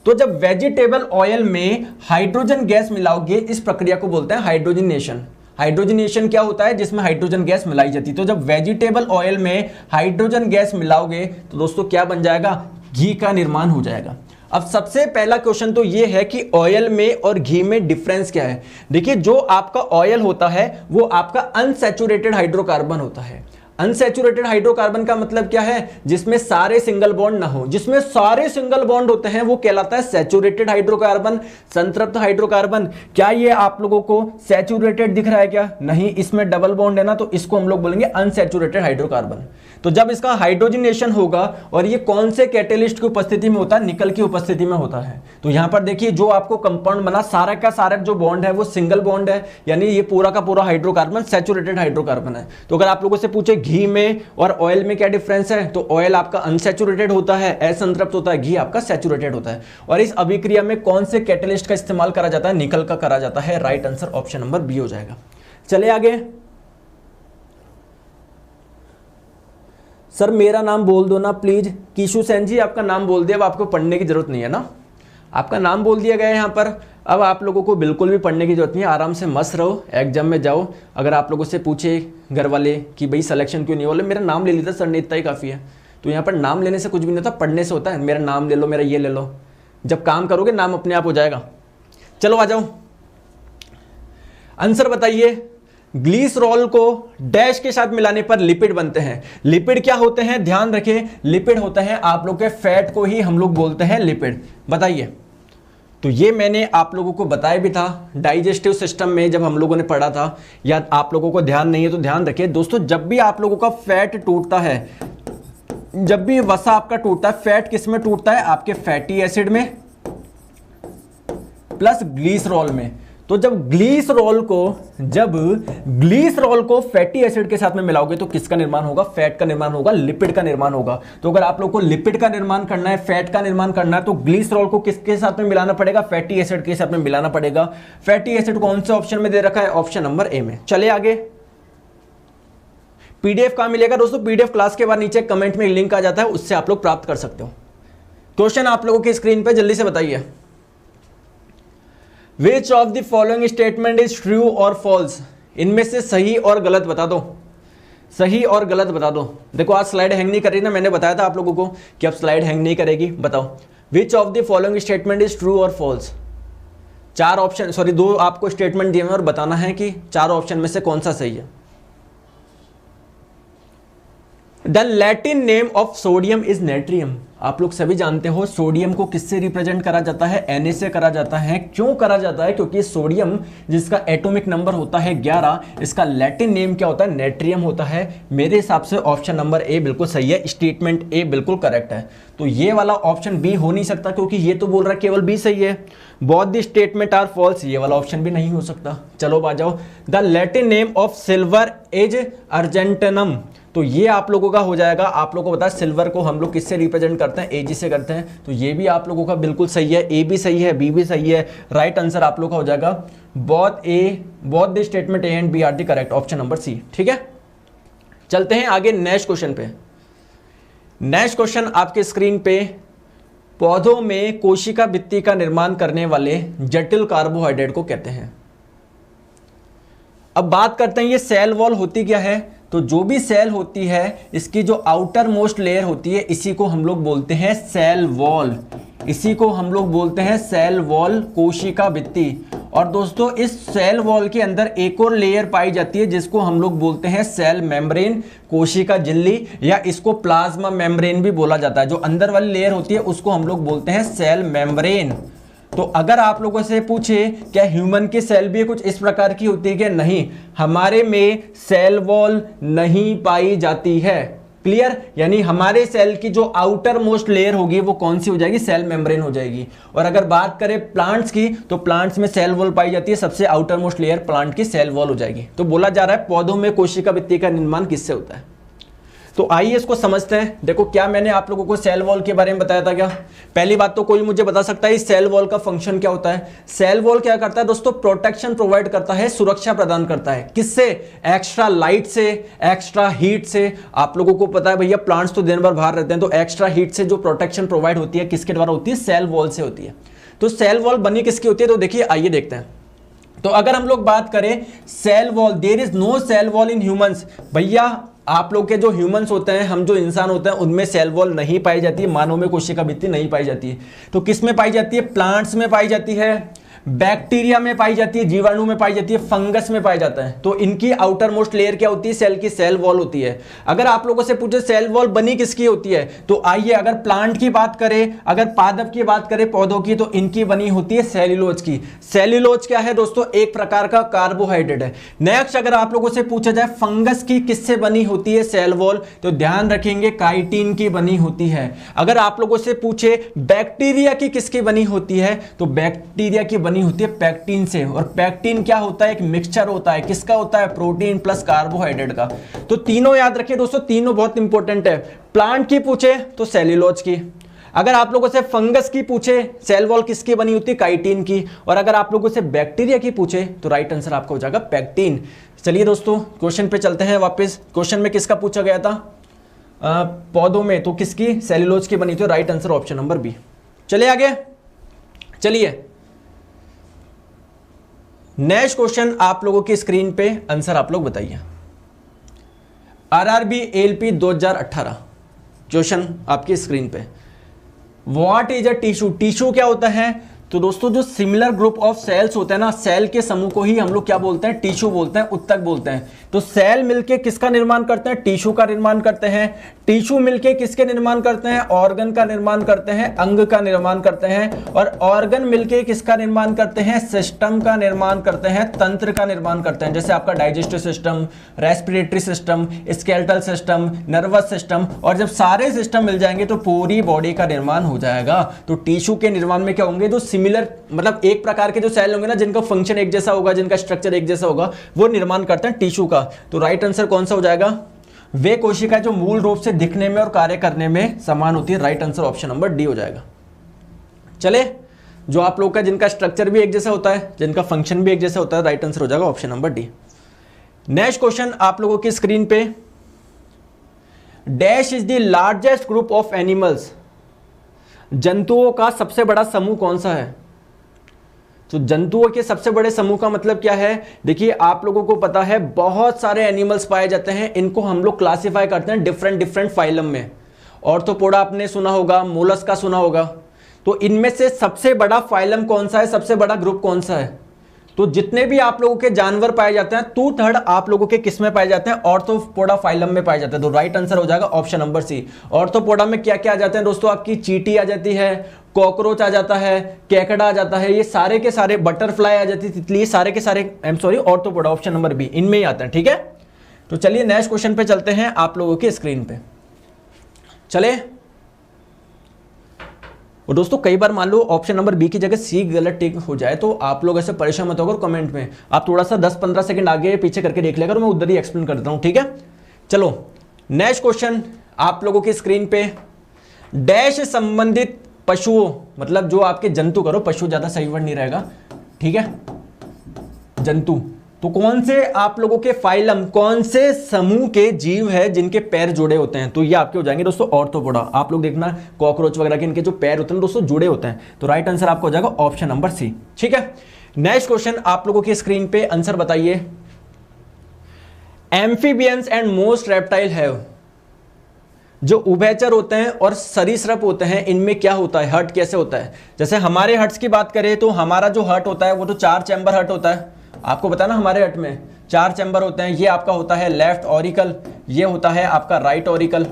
तो जब वेजिटेबल ऑयल में हाइड्रोजन गैस मिलाओगे इस प्रक्रिया को बोलते हैं हाइड्रोजनेशन। हाइड्रोजनेशन क्या होता है, जिसमें हाइड्रोजन गैस मिलाई जाती है। तो जब वेजिटेबल ऑयल में हाइड्रोजन गैस मिलाओगे तो दोस्तों क्या बन जाएगा, घी का निर्माण हो जाएगा। अब सबसे पहला क्वेश्चन तो ये है कि ऑयल में और घी में डिफरेंस क्या है। देखिए जो आपका ऑयल होता है वो आपका अनसैचुरेटेड हाइड्रोकार्बन होता है। अनसैचुरेटेड हाइड्रोकार्बन का मतलब क्या है, जिसमें सारे सिंगल बॉन्ड ना हो। जिसमें सारे सिंगल बॉन्ड होते हैं वो कहलाता है सैचुरेटेड हाइड्रोकार्बन, संतृप्त हाइड्रोकार्बन। क्या ये आप लोगों को सैचुरेटेड दिख रहा है क्या, नहीं, इसमें डबल बॉन्ड है ना, तो इसको हम लोग बोलेंगे अनसैचुरेटेड हाइड्रोकार्बन। तो जब इसका हाइड्रोजनेशन होगा, और ये कौन से कैटेलिस्ट की उपस्थिति में होता है, निकल की उपस्थिति में होता है। तो यहां पर देखिए जो आपको कंपाउंड बना, सारा का सारा जो बॉन्ड है वो सिंगल बॉन्ड है, यानी ये पूरा का पूरा हाइड्रोकार्बन सैचुरेटेड हाइड्रोकार्बन है। तो अगर आप लोगों से पूछे घी में और ऑयल में क्या डिफरेंस है, तो ऑयल आपका अनसैचुरेटेड होता है, असंतृप्त होता है, घी आपका सैचुरेटेड होता है। और इस अभिक्रिया में कौन से कैटेलिस्ट का इस्तेमाल करा जाता है, निकल का करा जाता है। Right answer option number B हो जाएगा। चले आगे, सर मेरा नाम बोल दो ना प्लीज। कीशु सेन जी आपका नाम बोल दिया, अब आपको पढ़ने की जरूरत नहीं है ना, आपका नाम बोल दिया गया है यहाँ पर। अब आप लोगों को बिल्कुल भी पढ़ने की जरूरत नहीं है, आराम से मस्त रहो, एग्जाम में जाओ। अगर आप लोगों से पूछे घर वाले कि भाई सिलेक्शन क्यों नहीं, बोले मेरा नाम ले लिया सर ने, इतना ही काफ़ी है। तो यहाँ पर नाम लेने से कुछ भी नहीं होता, पढ़ने से होता है। मेरा नाम ले लो, मेरा ये ले लो, जब काम करोगे नाम अपने आप हो जाएगा। चलो आ जाओ, आंसर बताइए। ग्लिसरॉल को डैश के साथ मिलाने पर लिपिड बनते हैं। लिपिड क्या होते हैं, ध्यान रखें, लिपिड होते हैं आप लोग के फैट को ही हम लोग बोलते हैं लिपिड। बताइए, तो ये मैंने आप लोगों को बताया भी था डाइजेस्टिव सिस्टम में जब हम लोगों ने पढ़ा था, या आप लोगों को ध्यान नहीं है तो ध्यान रखिए दोस्तों। जब भी आप लोगों का फैट टूटता है, जब भी वसा आपका टूटता है, फैट किस में टूटता है, आपके फैटी एसिड में प्लस ग्लिसरॉल में। तो जब ग्लिसरॉल को फैटी एसिड के साथ में मिलाओगे तो किसका निर्माण होगा, फैट का निर्माण होगा, लिपिड का निर्माण होगा। तो अगर आप लोग को लिपिड का निर्माण करना है, फैट का निर्माण करना है, तो ग्लिसरॉल को किसके साथ में मिलाना पड़ेगा, फैटी एसिड के साथ में मिलाना पड़ेगा। फैटी एसिड कौन से ऑप्शन में दे रखा है, ऑप्शन नंबर ए में। चले आगे, पीडीएफ कहां मिलेगा दोस्तों, पीडीएफ क्लास के बाद नीचे कमेंट में लिंक आ जाता है, उससे आप लोग प्राप्त कर सकते हो। क्वेश्चन आप लोगों की स्क्रीन पे जल्दी से बताइए। Which of the following statement is true और false? इनमें से सही और गलत बता दो, सही और गलत बता दो। देखो आज स्लाइड हैंग नहीं कर रही ना, मैंने बताया था आप लोगों को कि अब स्लाइड हैंग नहीं करेगी। बताओ Which of the following statement is true और false? 4 ऑप्शन, सॉरी 2 आपको स्टेटमेंट दिए हैं और बताना है कि 4 ऑप्शन में से कौन सा सही है। The Latin name of sodium is natrium. आप लोग सभी जानते हो सोडियम को किससे रिप्रेजेंट करा जाता है, Na से करा जाता है। क्यों करा जाता है? क्योंकि सोडियम जिसका एटॉमिक नंबर होता है 11, इसका लैटिन नेम क्या होता है? नेट्रियम होता है। मेरे हिसाब से ऑप्शन नंबर ए बिल्कुल सही है, स्टेटमेंट ए बिल्कुल करेक्ट है। तो ये वाला ऑप्शन बी हो नहीं सकता, क्योंकि ये तो बोल रहा है केवल बी सही है। Both the statement are false, ये वाला ऑप्शन भी नहीं हो सकता। चलो आ जाओ, the Latin name of silver is argentum, तो ये आप लोगों का हो जाएगा। आप लोगों को पता है सिल्वर को हम लोग किससे रिप्रेजेंट करते हैं? Ag से करते हैं। तो ये भी आप लोगों का बिल्कुल सही है, ए भी सही है, बी भी सही है। राइट आंसर आप लोग का हो जाएगा both the statement A and B are the correct, option number C. ठीक है, चलते हैं आगे नेक्स्ट क्वेश्चन पे। नेक्स्ट क्वेश्चन आपके स्क्रीन पे, पौधों में कोशिका भित्ति का निर्माण करने वाले जटिल कार्बोहाइड्रेट को कहते हैं। अब बात करते हैं ये सेल वॉल होती क्या है। तो जो भी सेल होती है, इसकी जो आउटर मोस्ट लेयर होती है, इसी को हम लोग बोलते हैं सेल वॉल। इसी को हम लोग बोलते हैं सेल वॉल, कोशिका भित्ति। और दोस्तों इस सेल वॉल के अंदर एक और लेयर पाई जाती है जिसको हम लोग बोलते हैं सेल मेम्ब्रेन, कोशिका झिल्ली, या इसको प्लाज्मा मेम्ब्रेन भी बोला जाता है। जो अंदर वाली लेयर होती है उसको हम लोग बोलते हैं सेल मेम्ब्रेन। तो अगर आप लोगों से पूछे क्या ह्यूमन की सेल भी कुछ इस प्रकार की होती है कि नहीं, हमारे में सेल वॉल नहीं पाई जाती है। क्लियर? यानी हमारे सेल की जो आउटर मोस्ट लेयर होगी वो कौन सी हो जाएगी? सेल मेम्ब्रेन हो जाएगी। और अगर बात करें प्लांट्स की, तो प्लांट्स में सेल वॉल पाई जाती है, सबसे आउटर मोस्ट लेयर प्लांट की सेल वॉल हो जाएगी। तो बोला जा रहा है पौधों में कोशिका भित्ति का निर्माण किससे होता है। तो आइए इसको समझते हैं। देखो, क्या मैंने आप लोगों को सेल वॉल के बारे में बताया था क्या? पहली बात तो कोई मुझे बता सकता है इस सेल वॉल का फंक्शन क्या होता है? सेल वॉल क्या करता है दोस्तों? प्रोटेक्शन प्रोवाइड करता है, सुरक्षा प्रदान करता है। किससे? एक्स्ट्रा लाइट से, एक्स्ट्रा हीट से। आप लोगों को पता है भैया प्लांट्स तो दिन भर बाहर रहते हैं, तो एक्स्ट्रा हीट से जो प्रोटेक्शन प्रोवाइड होती है किसके द्वारा होती है? सेल वॉल से होती है। तो सेल वॉल बनी किसकी होती है? तो देखिए आइए देखते हैं। तो अगर हम लोग बात करें cell wall, there is no cell wall in humans. भैया आप लोग के जो ह्यूमंस होते हैं, हम जो इंसान होते हैं, उनमें सेल वॉल नहीं पाई जाती है। मानव में कोशिका भित्ति नहीं पाई जाती है। तो किस में पाई जाती है? प्लांट्स में पाई जाती है, बैक्टीरिया में पाई जाती है, जीवाणु में पाई जाती है, फंगस में पाई जाता है। तो इनकी आउटर मोस्ट लेयर क्या होती है? सेल की सेल वॉल होती है। अगर आप लोगों से पूछे सेल वॉल बनी किसकी होती है, तो आइए अगर प्लांट की बात करें, अगर पादप की बात करें, पौधों की, तो इनकी बनी होती है सेल्यूलोज की। सेल्यूलोज क्या है दोस्तों? एक प्रकार का कार्बोहाइड्रेट है। नेक्स्ट अगर आप लोगों से पूछा जाए फंगस की किससे बनी होती है सेल वॉल, तो ध्यान रखेंगे काइटिन की बनी होती है। अगर आप लोगों से पूछे बैक्टीरिया की किसकी बनी होती है, तो बैक्टीरिया की बनी होती है पैक्टिन से। और पैक्टिन क्या होता है? एक मिक्सचर होता है। किसका होता है? प्रोटीन प्लस कार्बोहाइड्रेट का। तो तीनों याद रखिए दोस्तों, तीनों बहुत इंपॉर्टेंट है। प्लांट की पूछे तो सेल्यूलोज की, अगर आप लोगों से फंगस की पूछे सेल वॉल किसकी बनी होती है? काइटिन की। और अगर आप लोगों से बैक्टीरिया की पूछे तो राइट आंसर आपका हो जाएगा पैक्टिन। चलिए दोस्तों क्वेश्चन पे चलते हैं वापस। क्वेश्चन में किसका पूछा गया था? पौधों में, तो किसकी? सेल्यूलोज की बनी थी। Right answer option number B. चलिए आगे, चलिए नेक्स्ट क्वेश्चन आप लोगों की स्क्रीन पे, आंसर आप लोग बताइए। आरआरबी एलपी 2018 क्वेश्चन आपकी स्क्रीन पे। What is a tissue? Tissue क्या होता है? तो दोस्तों जो सिमिलर ग्रुप ऑफ सेल्स होते हैं ना, सेल के समूह को ही हम लोग क्या बोलते हैं? टिश्यू बोलते हैं, उत्तक बोलते हैं। तो सेल मिलके किसका निर्माण करते हैं? टिश्यू का निर्माण करते हैं। टिश्यू मिलके किसके निर्माण करते हैं? ऑर्गन का निर्माण करते हैं, अंग का निर्माण करते हैं। और ऑर्गन मिलके किसका निर्माण करते हैं? सिस्टम का निर्माण करते हैं, तंत्र का निर्माण करते हैं। जैसे आपका digestive system, respiratory system, skeletal system, nervous system. और जब सारे सिस्टम मिल जाएंगे तो पूरी बॉडी का निर्माण हो जाएगा। तो टिश्यू के निर्माण में क्या होंगे? जो सिमिलर, मतलब एक प्रकार के जो सेल होंगे ना, जिनका फंक्शन एक जैसा होगा, जिनका स्ट्रक्चर एक जैसा होगा, वो निर्माण करते हैं टिश्यू का। तो राइट आंसर कौन सा हो जाएगा? वे कोशिका जो मूल रूप से दिखने में और कार्य करने में समान होती है। Right answer option number D हो जाएगा। चले, जो आप लोग का जिनका स्ट्रक्चर भी एक जैसा होता है, जिनका फंक्शन भी एक जैसा होता है, राइट आंसर हो जाएगा option number D. Next question आप लोगों की स्क्रीन पे, dash is the largest group of animals. जंतुओं का सबसे बड़ा समूह कौन सा है? तो जंतुओं के सबसे बड़े समूह का मतलब क्या है? देखिए आप लोगों को पता है बहुत सारे एनिमल्स पाए जाते हैं, इनको हम लोग क्लासिफाई करते हैं डिफरेंट फाइलम में। ऑर्थोपोडा आपने सुना होगा, मोलस्का सुना होगा। तो इनमें से सबसे बड़ा फाइलम कौन सा है? सबसे बड़ा ग्रुप कौन सा है? तो जितने भी आप लोगों के जानवर पाए जाते हैं 2/3 आप लोगों के किस में पाए जाते हैं, ऑर्थोपोडा फाइलम में पाए जाते हैं। तो राइट आंसर हो जाएगा ऑप्शन नंबर सी। ऑर्थोपोडा में क्या क्या आ जाते हैं दोस्तों, आपकी चींटी आ जाती है, कॉकरोच आ जाता है, केकड़ा आ जाता है, ये सारे के सारे, बटरफ्लाई आ जाती है, तितली, सारे के सारे ऑर्थोपोडा ऑप्शन नंबर बी इनमें ही आते हैं। ठीक है, तो चलिए नेक्स्ट क्वेश्चन पे चलते हैं आप लोगों की स्क्रीन पे। चले, और दोस्तों कई बार मान लो ऑप्शन नंबर बी की जगह सी गलत टिक हो जाए तो आप लोग ऐसे परेशान मत होकर, कमेंट में आप थोड़ा सा 10-15 सेकंड आगे पीछे करके देख लेकर, मैं उधर ही एक्सप्लेन कर देता हूं। ठीक है, चलो नेक्स्ट क्वेश्चन आप लोगों की स्क्रीन पे। डैश संबंधित पशुओं, मतलब जो आपके जंतु, करो पशु ज्यादा सही वर्ड नहीं रहेगा, ठीक है, जंतु। तो कौन से आप लोगों के फाइलम, कौन से समूह के जीव है जिनके पैर जुड़े होते हैं, तो ये आपके हो जाएंगे दोस्तों ऑर्थोपोडा। आप लोग देखना कॉकरोच वगैरह के इनके जो पैर होते हैं दोस्तों जुड़े होते हैं, तो राइट आंसर आपका हो जाएगा ऑप्शन नंबर सी। ठीक है, नेक्स्ट क्वेश्चन आप लोगों की स्क्रीन पे, आंसर बताइए। Amphibians and most reptile have, जो उभयचर होते हैं और सरीसृप होते हैं, इनमें क्या होता है, हर्ट कैसे होता है। जैसे हमारे हर्ट्स की बात करें तो हमारा जो हर्ट होता है वो तो 4 चैम्बर हर्ट होता है, आपको पता ना हमारे हर्ट में 4 चैम्बर होते हैं। ये आपका होता है लेफ्ट ऑरिकल, ये होता है आपका राइट ऑरिकल,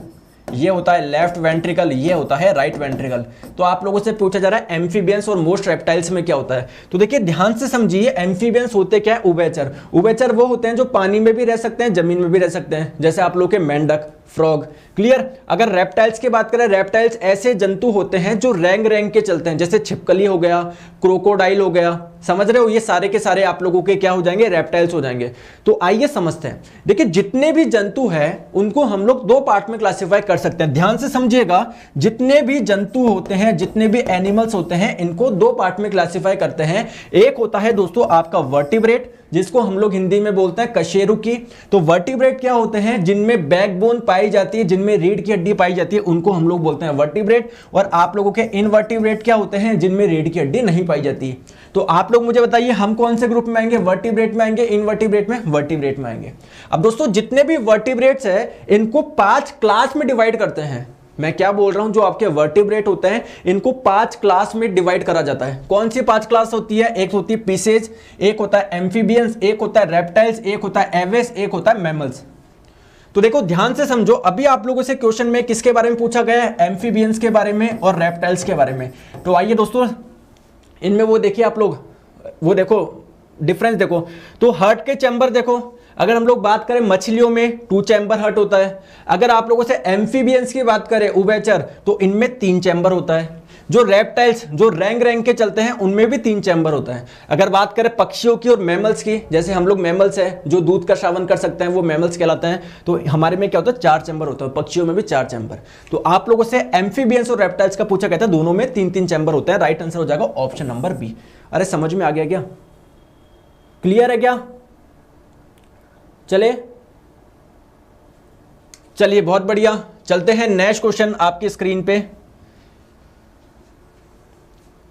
ये होता है लेफ्ट वेंट्रिकल, ये होता है राइट वेंट्रिकल। तो आप लोगों से पूछा जा रहा है एम्फीबियंस और मोस्ट रेप्टाइल्स में क्या होता है, तो देखिए ध्यान से समझिए। एम्फीबियंस होते क्या है, उभयचर। उभयचर वो होते हैं जो पानी में भी रह सकते हैं, जमीन में भी रह सकते हैं, जैसे आप लोग के मेंढक, फ्रॉग। क्लियर। अगर रेप्टाइल्स की बात करें, रेप्टाइल्स ऐसे जंतु होते हैं जो रैंग रैंग के चलते हैं, जैसे छिपकली हो गया, क्रोकोडाइल हो गया, समझ रहे हो, ये सारे के सारे आप लोगों के क्या हो जाएंगे, रेप्टाइल्स हो जाएंगे। तो आइए समझते हैं। देखिए जितने भी जंतु हैं उनको हम लोग 2 पार्ट में क्लासिफाई कर सकते हैं, ध्यान से समझिएगा। जितने भी जंतु होते हैं, जितने भी एनिमल्स होते हैं, इनको 2 पार्ट में क्लासिफाई करते हैं। एक होता है दोस्तों आपका वर्टिब्रेट, जिसको हम लोग हिंदी में बोलते हैं कशेरुकी। तो वर्टिब्रेट क्या होते हैं, जिनमें बैकबोन पाई जाती है, जिनमें रीढ़ की हड्डी पाई जाती है, उनको हम लोग बोलते हैं वर्टिब्रेट। और आप लोगों के इनवर्टिब्रेट क्या होते हैं, जिनमें रीढ़ की हड्डी नहीं पाई जाती। तो आप लोग मुझे बताइए हम कौन से ग्रुप में आएंगे, वर्टिब्रेट में आएंगे, इनवर्टिब्रेट में, वर्टिब्रेट में आएंगे। अब दोस्तों जितने भी वर्टिब्रेट्स है इनको 5 क्लास में डिवाइड करते हैं। मैं क्या बोल रहा हूं, जो आपके वर्टिब्रेट होते हैं इनको 5 क्लास में डिवाइड करा जाता है। कौन सी 5 क्लास होती है, एक होती है पीसेज, एक होता है एम्फीबियंस, एक होता है रेप्टाइल्स, एक होता है एवेस, एक होता है मैमल्स। तो देखो ध्यान से समझो, अभी आप लोगों से क्वेश्चन में किसके बारे में पूछा गया है, एम्फीबियंस के बारे में और रेप्टाइल्स के बारे में। तो आइए दोस्तों इनमें वो देखिए आप लोग, वो देखो डिफरेंस देखो। तो हार्ट के चैम्बर देखो, अगर हम लोग बात करें मछलियों में 2 चैम्बर हार्ट होता है। अगर आप लोगों से एम्फीबियंस की बात करें, उभयचर, तो इनमें 3 चैम्बर होता है। जो रेप्टाइल्स जो रैंग रैंग के चलते हैं उनमें भी 3 चैम्बर होता है। अगर बात करें पक्षियों की और मैमल्स की, जैसे हम लोग मैमल्स है जो दूध का श्रावण कर सकते हैं, वो मैमल्स कहलाते हैं। तो हमारे में क्या होता है, 4 चैम्बर होता है, पक्षियों में भी 4 चैम्बर। तो आप लोगों से एम्फीबियंस और रेप्टाइल्स का पूछा गया था, दोनों में 3-3 चैम्बर होता है। राइट आंसर हो जाएगा ऑप्शन नंबर बी। अरे समझ में आ गया क्या, क्लियर है क्या? चलिए बहुत बढ़िया, चलते हैं नेक्स्ट क्वेश्चन आपकी स्क्रीन पे।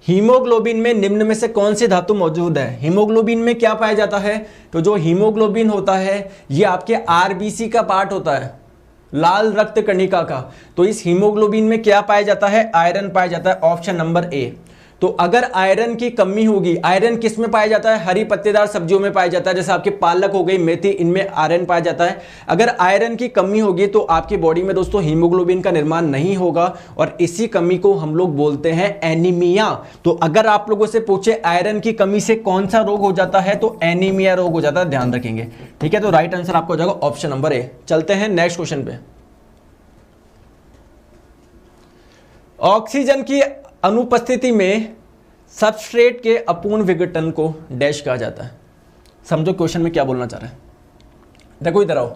हीमोग्लोबिन में निम्न में से कौन सी धातु मौजूद है? हीमोग्लोबिन में क्या पाया जाता है? तो जो हीमोग्लोबिन होता है ये आपके आरबीसी का पार्ट होता है, लाल रक्त कणिका का। तो इस हीमोग्लोबिन में क्या पाया जाता है? आयरन पाया जाता है, ऑप्शन नंबर ए। तो अगर आयरन की कमी होगी, आयरन किस में पाया जाता है? हरी पत्तेदार सब्जियों में पाया जाता है, जैसे आपके पालक हो गई, मेथी, इनमें आयरन पाया जाता है। अगर आयरन की कमी होगी तो आपकी बॉडी में दोस्तों हीमोग्लोबिन का निर्माण नहीं होगा, और इसी कमी को हम लोग बोलते हैं एनीमिया। तो अगर आप लोगों से पूछे आयरन की कमी से कौन सा रोग हो जाता है, तो एनीमिया रोग हो जाता है, ध्यान रखेंगे। ठीक है, तो राइट आंसर आपका हो जाएगा ऑप्शन नंबर ए। चलते हैं नेक्स्ट क्वेश्चन पे। ऑक्सीजन की अनुपस्थिति में सबस्ट्रेट के अपूर्ण विघटन को डैश कहा जाता है। समझो क्वेश्चन में क्या बोलना चाह रहा है। देखो इधर आओ,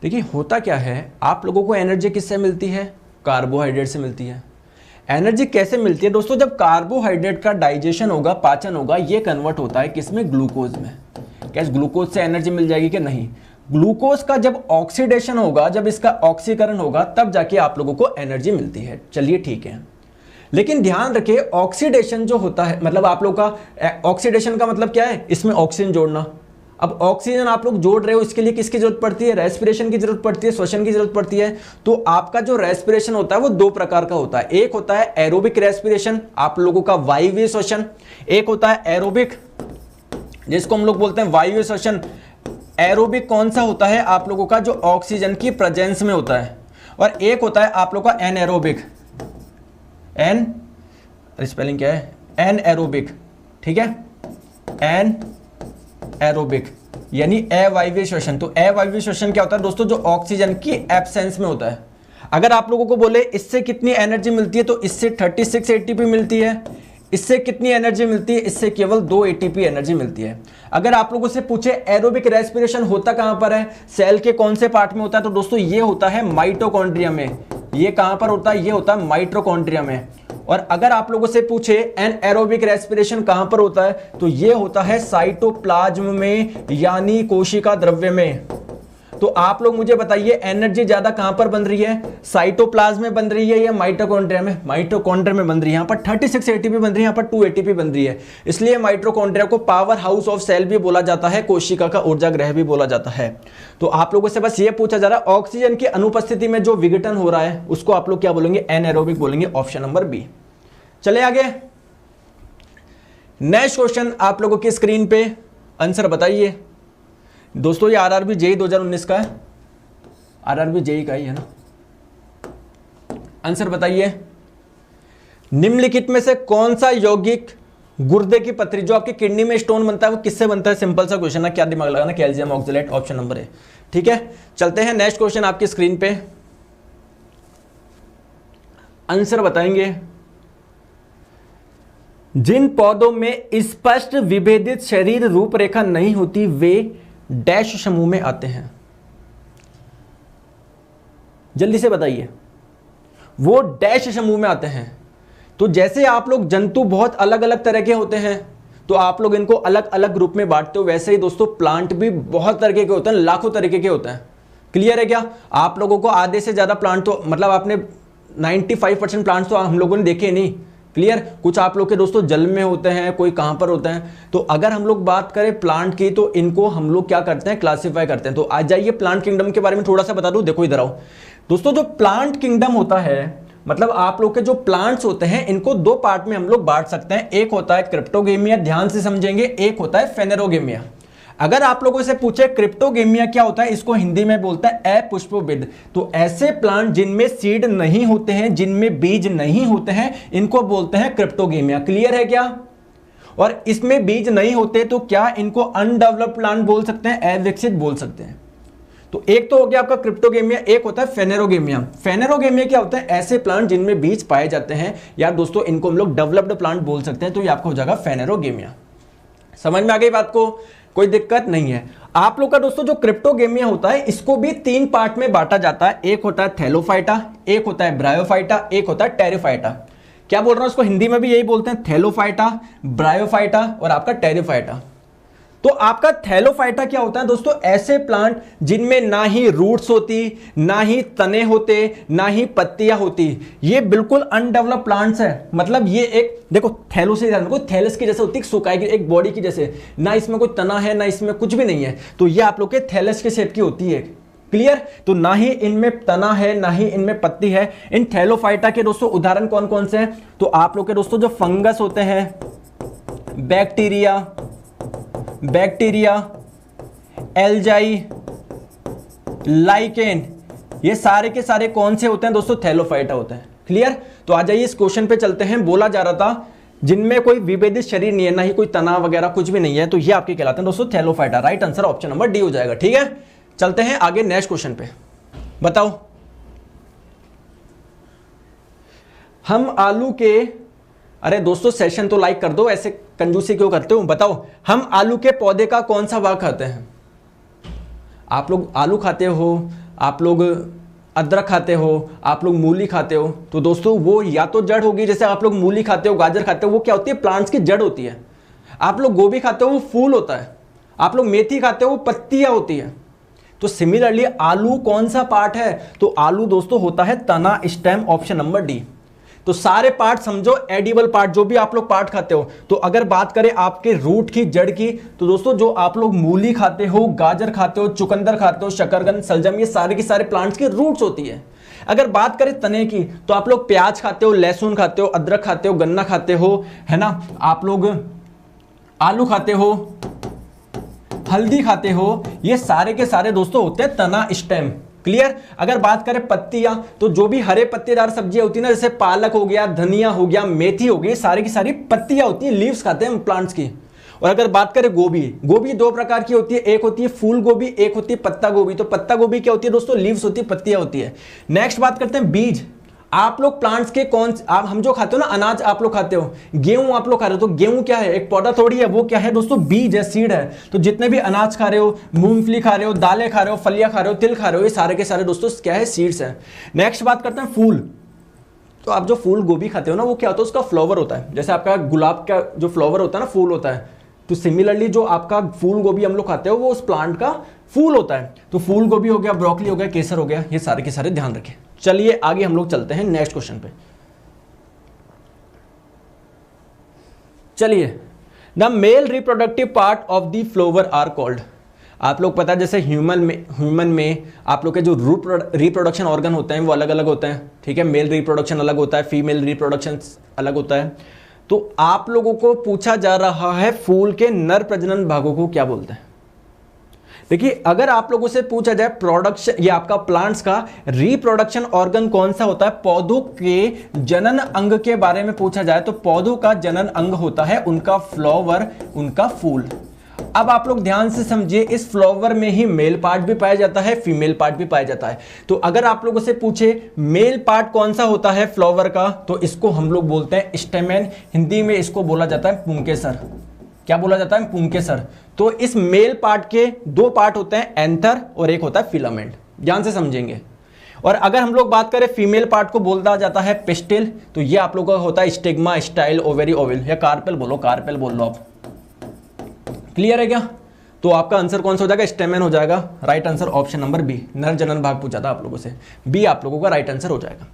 देखिए होता क्या है, आप लोगों को एनर्जी किससे मिलती है? कार्बोहाइड्रेट से मिलती है। एनर्जी कैसे मिलती है दोस्तों? जब कार्बोहाइड्रेट का डाइजेशन होगा, पाचन होगा, ये कन्वर्ट होता है किसमें? ग्लूकोज में। क्या ग्लूकोज से एनर्जी मिल जाएगी कि नहीं? ग्लूकोज का जब ऑक्सीडेशन होगा, जब इसका ऑक्सीकरण होगा, तब जाके आप लोगों को एनर्जी मिलती है। चलिए ठीक है, लेकिन ध्यान रखिए ऑक्सीडेशन जो होता है, मतलब आप लोग का ऑक्सीडेशन का मतलब क्या है? इसमें ऑक्सीजन जोड़ना। अब ऑक्सीजन आप लोग जोड़ रहे हो, इसके लिए किसकी जरूरत पड़ती है? रेस्पिरेशन की जरूरत पड़ती है, श्वसन की जरूरत पड़ती है। तो आपका जो रेस्पिरेशन होता है वो 2 प्रकार का होता है। एक होता है एरोबिक रेस्पिरेशन, आप लोगों का वायवीय श्वसन। एक होता है एरोबिक जिसको हम लोग बोलते हैं वायु श्वसन। एरोबिक कौन सा होता है आप लोगों का, जो ऑक्सीजन की प्रेजेंस में होता है। और एक होता है आप लोगों का एनएरोबिक, एन स्पेलिंग क्या है, एनएरोबिक, ठीक है, एन एरोबिक यानी अवायवीय श्वसन। तो अवायवीय श्वसन क्या होता है दोस्तों, जो ऑक्सीजन की एब्सेंस में होता है। अगर आप लोगों को बोले इससे कितनी एनर्जी मिलती है, तो इससे 36 एटीपी मिलती है। इससे कितनी एनर्जी मिलती है, इससे केवल 2 एटीपी एनर्जी मिलती है। अगर आप लोगों से पूछे एरोबिक रेस्पिरेशन होता कहां पर है, सेल के कौन से पार्ट में होता है, तो दोस्तों ये होता है माइटोकॉन्ड्रिया में। ये कहां पर होता है, ये होता है माइटोकॉन्ड्रिया में। और अगर आप लोगों से पूछे एनएरोबिक रेस्पिरेशन कहां पर होता है, तो ये होता है साइटोप्लाज्म में यानी कोशिका द्रव्य में। तो आप लोग मुझे बताइए एनर्जी ज्यादा कहां पर बन रही है, साइटोप्लाज्म में बन रही है या माइटोकॉन्ड्रिया में? माइटोकॉन्ड्रिया में बन रही है। यहां पर 36 एटीपी बन रही है, यहां पर 2 एटीपी बन रही है। इसलिए माइटोकॉन्ड्रिया को पावर हाउस ऑफ सेल भी बोला जाता है, कोशिका का ऊर्जा ग्रह भी बोला जाता है। तो आप लोगों से बस ये पूछा जा रहा है ऑक्सीजन की अनुपस्थिति में जो विघटन हो रहा है उसको आप लोग क्या बोलेंगे, एनएरोबिक बोलेंगे। Option number B. चले आगे, नेक्स्ट क्वेश्चन आप लोगों की स्क्रीन पे आंसर बताइए। दोस्तों ये आरआरबी जेई 2019 का है, आरआरबी जेई का ही है ना। आंसर बताइए, निम्नलिखित में से कौन सा यौगिक गुर्दे की पथरी, जो आपकी किडनी में स्टोन बनता है, वो किससे बनता है? सिंपल सा क्वेश्चन है, क्या दिमाग लगाना, calcium oxalate. Option number A, ठीक है। चलते हैं नेक्स्ट क्वेश्चन आपकी स्क्रीन पे, आंसर बताएंगे। जिन पौधों में स्पष्ट विभेदित शरीर रूपरेखा नहीं होती वे डैश समूह में आते हैं। जल्दी से बताइए, वो डैश समूह में आते हैं। तो जैसे आप लोग जंतु बहुत अलग अलग तरह के होते हैं, तो आप लोग इनको अलग अलग ग्रुप में बांटते हो, वैसे ही दोस्तों प्लांट भी बहुत तरीके के होते हैं, लाखों तरीके के होते हैं। क्लियर है क्या? आप लोगों को आधे से ज्यादा प्लांट तो मतलब आपने 95% प्लांट्स तो हम लोगों ने देखे नहीं। क्लियर? कुछ आप लोग के दोस्तों जल में होते हैं, कोई कहां पर होते हैं। तो अगर हम लोग बात करें प्लांट की, तो इनको हम लोग क्या करते हैं, क्लासिफाई करते हैं। तो आ जाइए प्लांट किंगडम के बारे में थोड़ा सा बता दूं। देखो इधर आओ दोस्तों, जो प्लांट किंगडम होता है, मतलब आप लोग के जो प्लांट्स होते हैं, इनको 2 पार्ट में हम लोग बांट सकते हैं। एक होता है क्रिप्टोगेमिया, ध्यान से समझेंगे, एक होता है फेनेरोगेमिया। अगर आप लोगों से पूछे क्रिप्टोगेमिया क्या होता है, इसको हिंदी में बोलता है अपुष्पविद। तो ऐसे प्लांट जिनमें सीड नहीं होते हैं, जिनमें बीज नहीं होते हैं, इनको बोलते हैं क्रिप्टोगेमिया। क्लियर है क्या? और इसमें बीज नहीं होते तो क्या इनको अनडेवलप्ड प्लांट बोल सकते हैं, अविकसित बोल सकते हैं। तो एक तो हो गया आपका क्रिप्टोगेमिया, एक होता है फेनेरोगेमिया। फेनेरोगेमिया क्या होता है, ऐसे प्लांट जिनमें बीज पाए जाते हैं, या दोस्तों इनको हम लोग डेवलप्ड प्लांट बोल सकते हैं। तो ये आपका हो जाएगा फेनेरोगेमिया। समझ में आ गई बात को? कोई दिक्कत नहीं है। आप लोग का दोस्तों जो क्रिप्टोगेमिया होता है, इसको भी 3 पार्ट में बांटा जाता है। एक होता है थैलोफाइटा, एक होता है ब्रायोफाइटा, एक होता है टेरिफाइटा। क्या बोल रहा हूं, उसको हिंदी में भी यही बोलते हैं, थैलोफाइटा, ब्रायोफाइटा और आपका टेरिफाइटा। तो आपका थैलोफाइटा क्या होता है दोस्तों, ऐसे प्लांट जिनमें ना ही रूट्स होती, ना ही तने होते, ना ही पत्तियां होती। ये बिल्कुल अनडेवलप्ड प्लांट्स है। मतलब ये एक देखो थैलो से ध्यान रखो, थैलस की जैसे होती है, सुकाई की एक बॉडी की जैसे, ना इसमें कोई तना है, ना इसमें कुछ भी नहीं है। तो ये आप लोग के थैलस के शेप की होती है। क्लियर? तो ना ही इनमें तना है, ना ही इनमें पत्ती है। इन थैलोफाइटा के दोस्तों उदाहरण कौन कौन से हैं? तो आप लोग के दोस्तों जो फंगस होते हैं, बैक्टीरिया, एल्जाई, लाइकेन, ये सारे के सारे कौन से होते हैं दोस्तों, थैलोफाइटा होते हैं। क्लियर? तो आ जाइए इस क्वेश्चन पे चलते हैं। बोला जा रहा था जिनमें कोई विभेदित शरीर नहीं है, ना ही कोई तना वगैरह कुछ भी नहीं है, तो ये आपके कहलाते हैं दोस्तों Thallophyta. Right answer option number D हो जाएगा। ठीक है, चलते हैं आगे नेक्स्ट क्वेश्चन पे। बताओ, हम आलू के, अरे दोस्तों सेशन तो लाइक कर दो, ऐसे कंजूसी क्यों करते हो? बताओ, हम आलू के पौधे का कौन सा भाग खाते हैं? आप लोग आलू खाते हो, आप लोग अदरक खाते हो, आप लोग मूली खाते हो। तो दोस्तों वो या तो जड़ होगी, जैसे आप लोग मूली खाते हो, गाजर खाते हो, वो क्या होती है, प्लांट्स की जड़ होती है। आप लोग गोभी खाते हो, वो फूल होता है। आप लोग मेथी खाते हो, वो पत्तियां होती है। तो सिमिलरली आलू कौन सा पार्ट है? तो आलू दोस्तों होता है तना, स्टेम। Option number D. तो सारे पार्ट समझो एडिबल पार्ट, जो भी आप लोग पार्ट खाते हो। तो अगर बात करें आपके रूट की, जड़ की, तो दोस्तों जो आप लोग मूली खाते हो, गाजर खाते हो, चुकंदर खाते हो, शकरकंद, सलजम, ये सारे के सारे प्लांट्स की रूट्स होती है। अगर बात करें तने की, तो आप लोग प्याज खाते हो, लहसुन खाते हो, अदरक खाते हो, गन्ना खाते हो, है ना, आप लोग आलू खाते हो, हल्दी खाते हो, ये सारे के सारे दोस्तों होते हैं तना स्टेम। क्लियर। अगर बात करें पत्तियां, तो जो भी हरे पत्तेदार सब्जियां होती है ना, जैसे पालक हो गया, धनिया हो गया, मेथी हो गई, सारी की सारी पत्तियां होती हैं, लीव्स खाते हैं हम प्लांट्स की। और अगर बात करें गोभी, गोभी दो प्रकार की होती है, एक होती है फूल गोभी, एक होती है पत्ता गोभी। तो पत्ता गोभी क्या होती है दोस्तों, लीव्स होती है, पत्तियां होती है। नेक्स्ट बात करते हैं बीज। आप लोग प्लांट्स के कौन, आप हम जो खाते हो ना अनाज, आप लोग खाते हो, गेहूं आप लोग खा रहे हो, तो गेहूं क्या है, एक पौधा थोड़ी है, वो क्या है दोस्तों, बीज है, सीड है। तो जितने भी अनाज खा रहे हो, मूंगफली खा रहे हो, दालें खा रहे हो, फलियां खा रहे हो, तिल खा रहे हो, ये सारे के सारे दोस्तों क्या है, सीड्स है। नेक्स्ट बात करते हैं फूल। तो आप जो फूल गोभी खाते हो ना, वो क्या होता है, उसका फ्लावर होता है। जैसे आपका गुलाब का जो फ्लावर होता है ना, फूल होता है। तो सिमिलरली जो आपका फूल गोभी हम लोग खाते हो, वो उस प्लांट का फूल होता है। तो फूल गोभी हो गया, ब्रोकली हो गया, केसर हो गया, ये सारे के सारे ध्यान रखें। चलिए आगे हम लोग चलते हैं नेक्स्ट क्वेश्चन पे। चलिए, the male reproductive part of the flower are called. आप लोग पता है जैसे ह्यूमन में आप लोग के जो रिप्रोडक्शन ऑर्गन होते हैं वो अलग अलग होते हैं। ठीक है, मेल रिप्रोडक्शन अलग होता है, फीमेल रिप्रोडक्शन अलग होता है। तो आप लोगों को पूछा जा रहा है फूल के नर प्रजनन भागों को क्या बोलते हैं। देखिए, अगर आप लोगों से पूछा जाए प्रोडक्शन, ये आपका प्लांट्स का रिप्रोडक्शन ऑर्गन कौन सा होता है, पौधों के जनन अंग के बारे में पूछा जाए, तो पौधों का जनन अंग होता है उनका फ्लावर, उनका फूल। अब आप लोग ध्यान से समझिए, इस फ्लावर में ही मेल पार्ट भी पाया जाता है, फीमेल पार्ट भी पाया जाता है। तो अगर आप लोगों से पूछे मेल पार्ट कौन सा होता है फ्लावर का, तो इसको हम लोग बोलते हैं स्टेमेन। हिंदी में इसको बोला जाता है पुंकेसर। क्या बोला जाता है, पुंकेसर। तो इस मेल पार्ट के दो पार्ट होते हैं, एंथर और एक होता है फिलामेंट। ध्यान से समझेंगे। और अगर हम लोग बात करें फीमेल पार्ट को बोला जाता है पिस्टिल। तो ये आप लोगों का होता है स्टिग्मा, स्टाइल, ओवेरी, ओविल, या कार्पेल बोलो, कार्पेल बोल लो आप। क्लियर है क्या। तो आपका आंसर कौन सा हो जाएगा, स्टेमेन हो जाएगा। Right answer option number B, नर जनन भाग पूछा था आप लोगों से, बी आप लोगों का राइट आंसर हो जाएगा।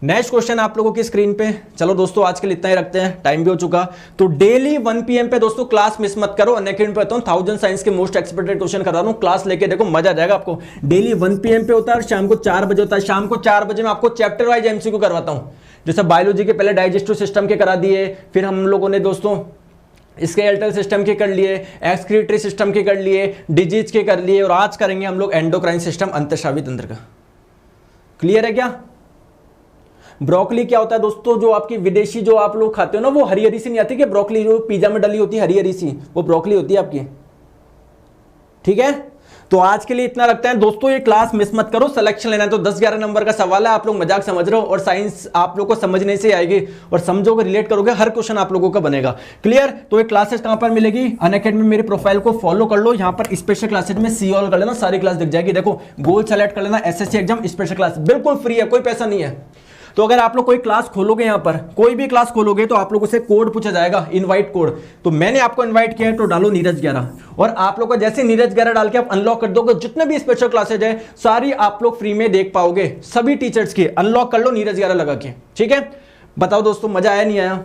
नेक्स्ट क्वेश्चन आप लोगों की स्क्रीन पे। चलो दोस्तों, आज के लिए इतना ही रखते हैं, टाइम भी हो चुका। तो डेली 1 PM पे दोस्तों क्लास मिस मत करो। अनअकैडमी पे आता हूं 1000 साइंस के मोस्ट एक्सपेक्टेड क्वेश्चन करा रहा हूं, क्लास लेके देखो, मजा आ जाएगा आपको। डेली 1 PM पे होता है और शाम को 4 बजे होता है। शाम को 4 बजे मैं आपको चैप्टर वाइज MCQ करवाता हूं। जैसे बायोलॉजी के पहले डाइजेस्टिव सिस्टम के करा दिए, फिर हम लोगों ने दोस्तों स्केलेटल सिस्टम के कर लिए, एक्सक्रीटरी सिस्टम के कर लिए, डिजीज के कर लिए, और आज करेंगे हम लोग एंडोक्राइन सिस्टम, अंतःस्रावी तंत्र का। क्लियर है क्या। ब्रोकली क्या होता है दोस्तों, जो आपकी विदेशी जो आप लोग खाते हो ना, वो हरी हरी सी नहीं आती कि ब्रोकली जो पिज्जा में डली होती है हरी हरी सी, वो ब्रोकली होती है आपकी। ठीक है, तो आज के लिए इतना रखते हैं दोस्तों। ये क्लास मिस मत करो, सिलेक्शन लेना है तो 10-11 नंबर का सवाल है। आप लोग मजाक समझ रहे हो, और साइंस आप लोग को समझने से आएगी, और समझोगे, रिलेट करोगे, हर क्वेश्चन आप लोगों का बनेगा। क्लियर। तो ये क्लासेस कहां पर मिलेगी, अनअकैडमी में मेरे प्रोफाइल को फॉलो कर लो। यहां पर स्पेशल क्लासेस में सी ऑल कर लेना, सारी क्लास दिख जाएगी। देखो, गोल सेलेक्ट कर लेना, SSC एग्जाम स्पेशल क्लास बिल्कुल फ्री है, कोई पैसा नहीं है। तो अगर आप लोग कोई क्लास खोलोगे, यहां पर कोई भी क्लास खोलोगे, तो आप लोगों से कोड पूछा जाएगा, इनवाइट कोड। तो मैंने आपको इनवाइट किया है, तो डालो नीरज 11, और आप लोग को जैसे नीरज 11 डाल के आप अनलॉक कर दोगे, जितने भी स्पेशल क्लासेज है सारी आप लोग फ्री में देख पाओगे, सभी टीचर्स की। अनलॉक कर लो नीरज 11 लगा के। ठीक है, बताओ दोस्तों, मजा आया नहीं आया।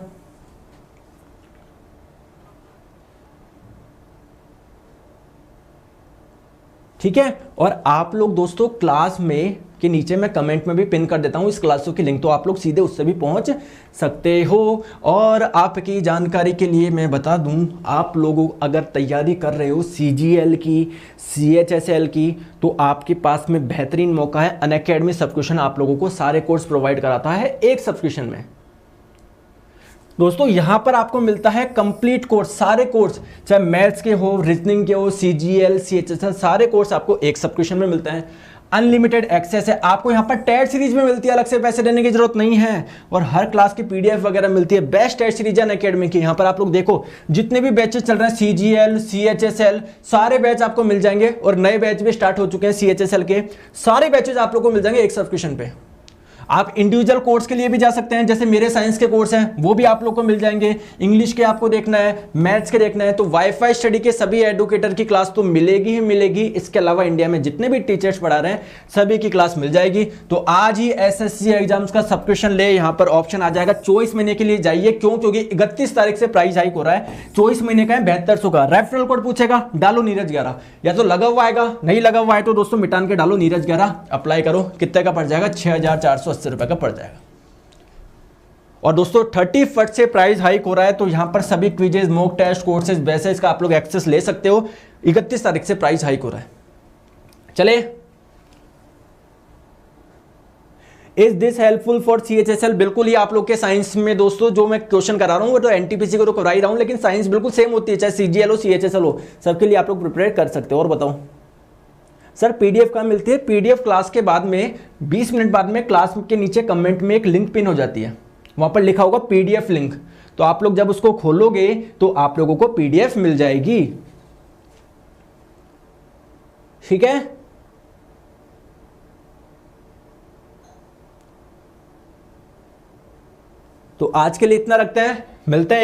ठीक है, और आप लोग दोस्तों क्लास में के नीचे मैं कमेंट में भी पिन कर देता हूं इस क्लासों की लिंक, तो आप लोग सीधे उससे भी पहुंच सकते हो। और आपकी जानकारी के लिए मैं बता दूं, आप लोग अगर तैयारी कर रहे हो CGL की, CHSL की, तो आपके पास में बेहतरीन मौका है। अनअकैडमी सब्सक्रिप्शन आप लोगों को सारे कोर्स प्रोवाइड कराता है एक सब्सक्रिप्शन में। दोस्तों यहां पर आपको मिलता है कंप्लीट कोर्स, सारे कोर्स, चाहे मैथ्स के हो, रीजनिंग के हो, CGL, CHSL, सारे कोर्स आपको एक सब्सक्रिप्शन में मिलते हैं। अनलिमिटेड एक्सेस है आपको। यहाँ पर टेट सीरीज में मिलती है, अलग से पैसे देने की जरूरत नहीं है, और हर क्लास की PDF वगैरह मिलती है। बेस्ट टेट सीरीज है अनअकैडमी की। यहाँ पर आप लोग देखो, जितने भी बैचेस चल रहे हैं, CGL, CHSL, सारे बैच आपको मिल जाएंगे, और नए बैच भी स्टार्ट हो चुके हैं CHSL के। सारे बैचेस आप लोग को मिल जाएंगे एक सब्सक्रिप्शन पे। आप इंडिविजुअल कोर्स के लिए भी जा सकते हैं, जैसे मेरे साइंस के कोर्स हैं, वो भी आप लोग को मिल जाएंगे। इंग्लिश के आपको देखना है, मैथ्स के देखना है, तो वाईफाई स्टडी के सभी एडुकेटर की क्लास तो मिलेगी ही मिलेगी। इसके अलावा इंडिया में जितने भी टीचर्स पढ़ा रहे हैं सभी की क्लास मिल जाएगी। तो आज ही SSC एग्जाम्स का सब्सक्रिप्शन ले, यहाँ पर ऑप्शन आ जाएगा। 24 महीने के लिए जाइए, क्यों, क्योंकि 31 तारीख से प्राइस हाइक हो रहा है। 24 महीने का है, 7200 का। रेफरल कोड पूछेगा, डालो नीरज 11, या तो लगा हुआ आएगा, नहीं लगा हुआ है तो दोस्तों मिटान के डालो नीरज 11, अप्लाई करो। कितने का पड़ जाएगा, 6480 रुपए का पड़ जाएगा। और दोस्तों 31 से प्राइस हाइक हो रहा है, तो यहां पर सभी quizzes, mock test, courses, basis का आप लोग एक्सेस ले सकते हो। 31 तारीख से प्राइस हाइक हो रहा है। चले, is this helpful for CHSL? बिल्कुल ही आप लोग के साइंस में दोस्तों जो मैं क्वेश्चन करा रहा हूं वो तो NTPC को तो करवा ही रहा हूं, लेकिन साइंस बिल्कुल सेम होती है, चाहे CGL हो CHSL हो, सबके लिए आप लोग प्रिपेयर कर सकते हो। और बताओ सर PDF कहाँ मिलती है? PDF क्लास के बाद में 20 मिनट बाद में क्लास के नीचे कमेंट में एक लिंक पिन हो जाती है, वहां पर लिखा होगा PDF लिंक, तो आप लोग जब उसको खोलोगे तो आप लोगों को PDF मिल जाएगी। ठीक है, तो आज के लिए इतना रखते हैं, मिलते हैं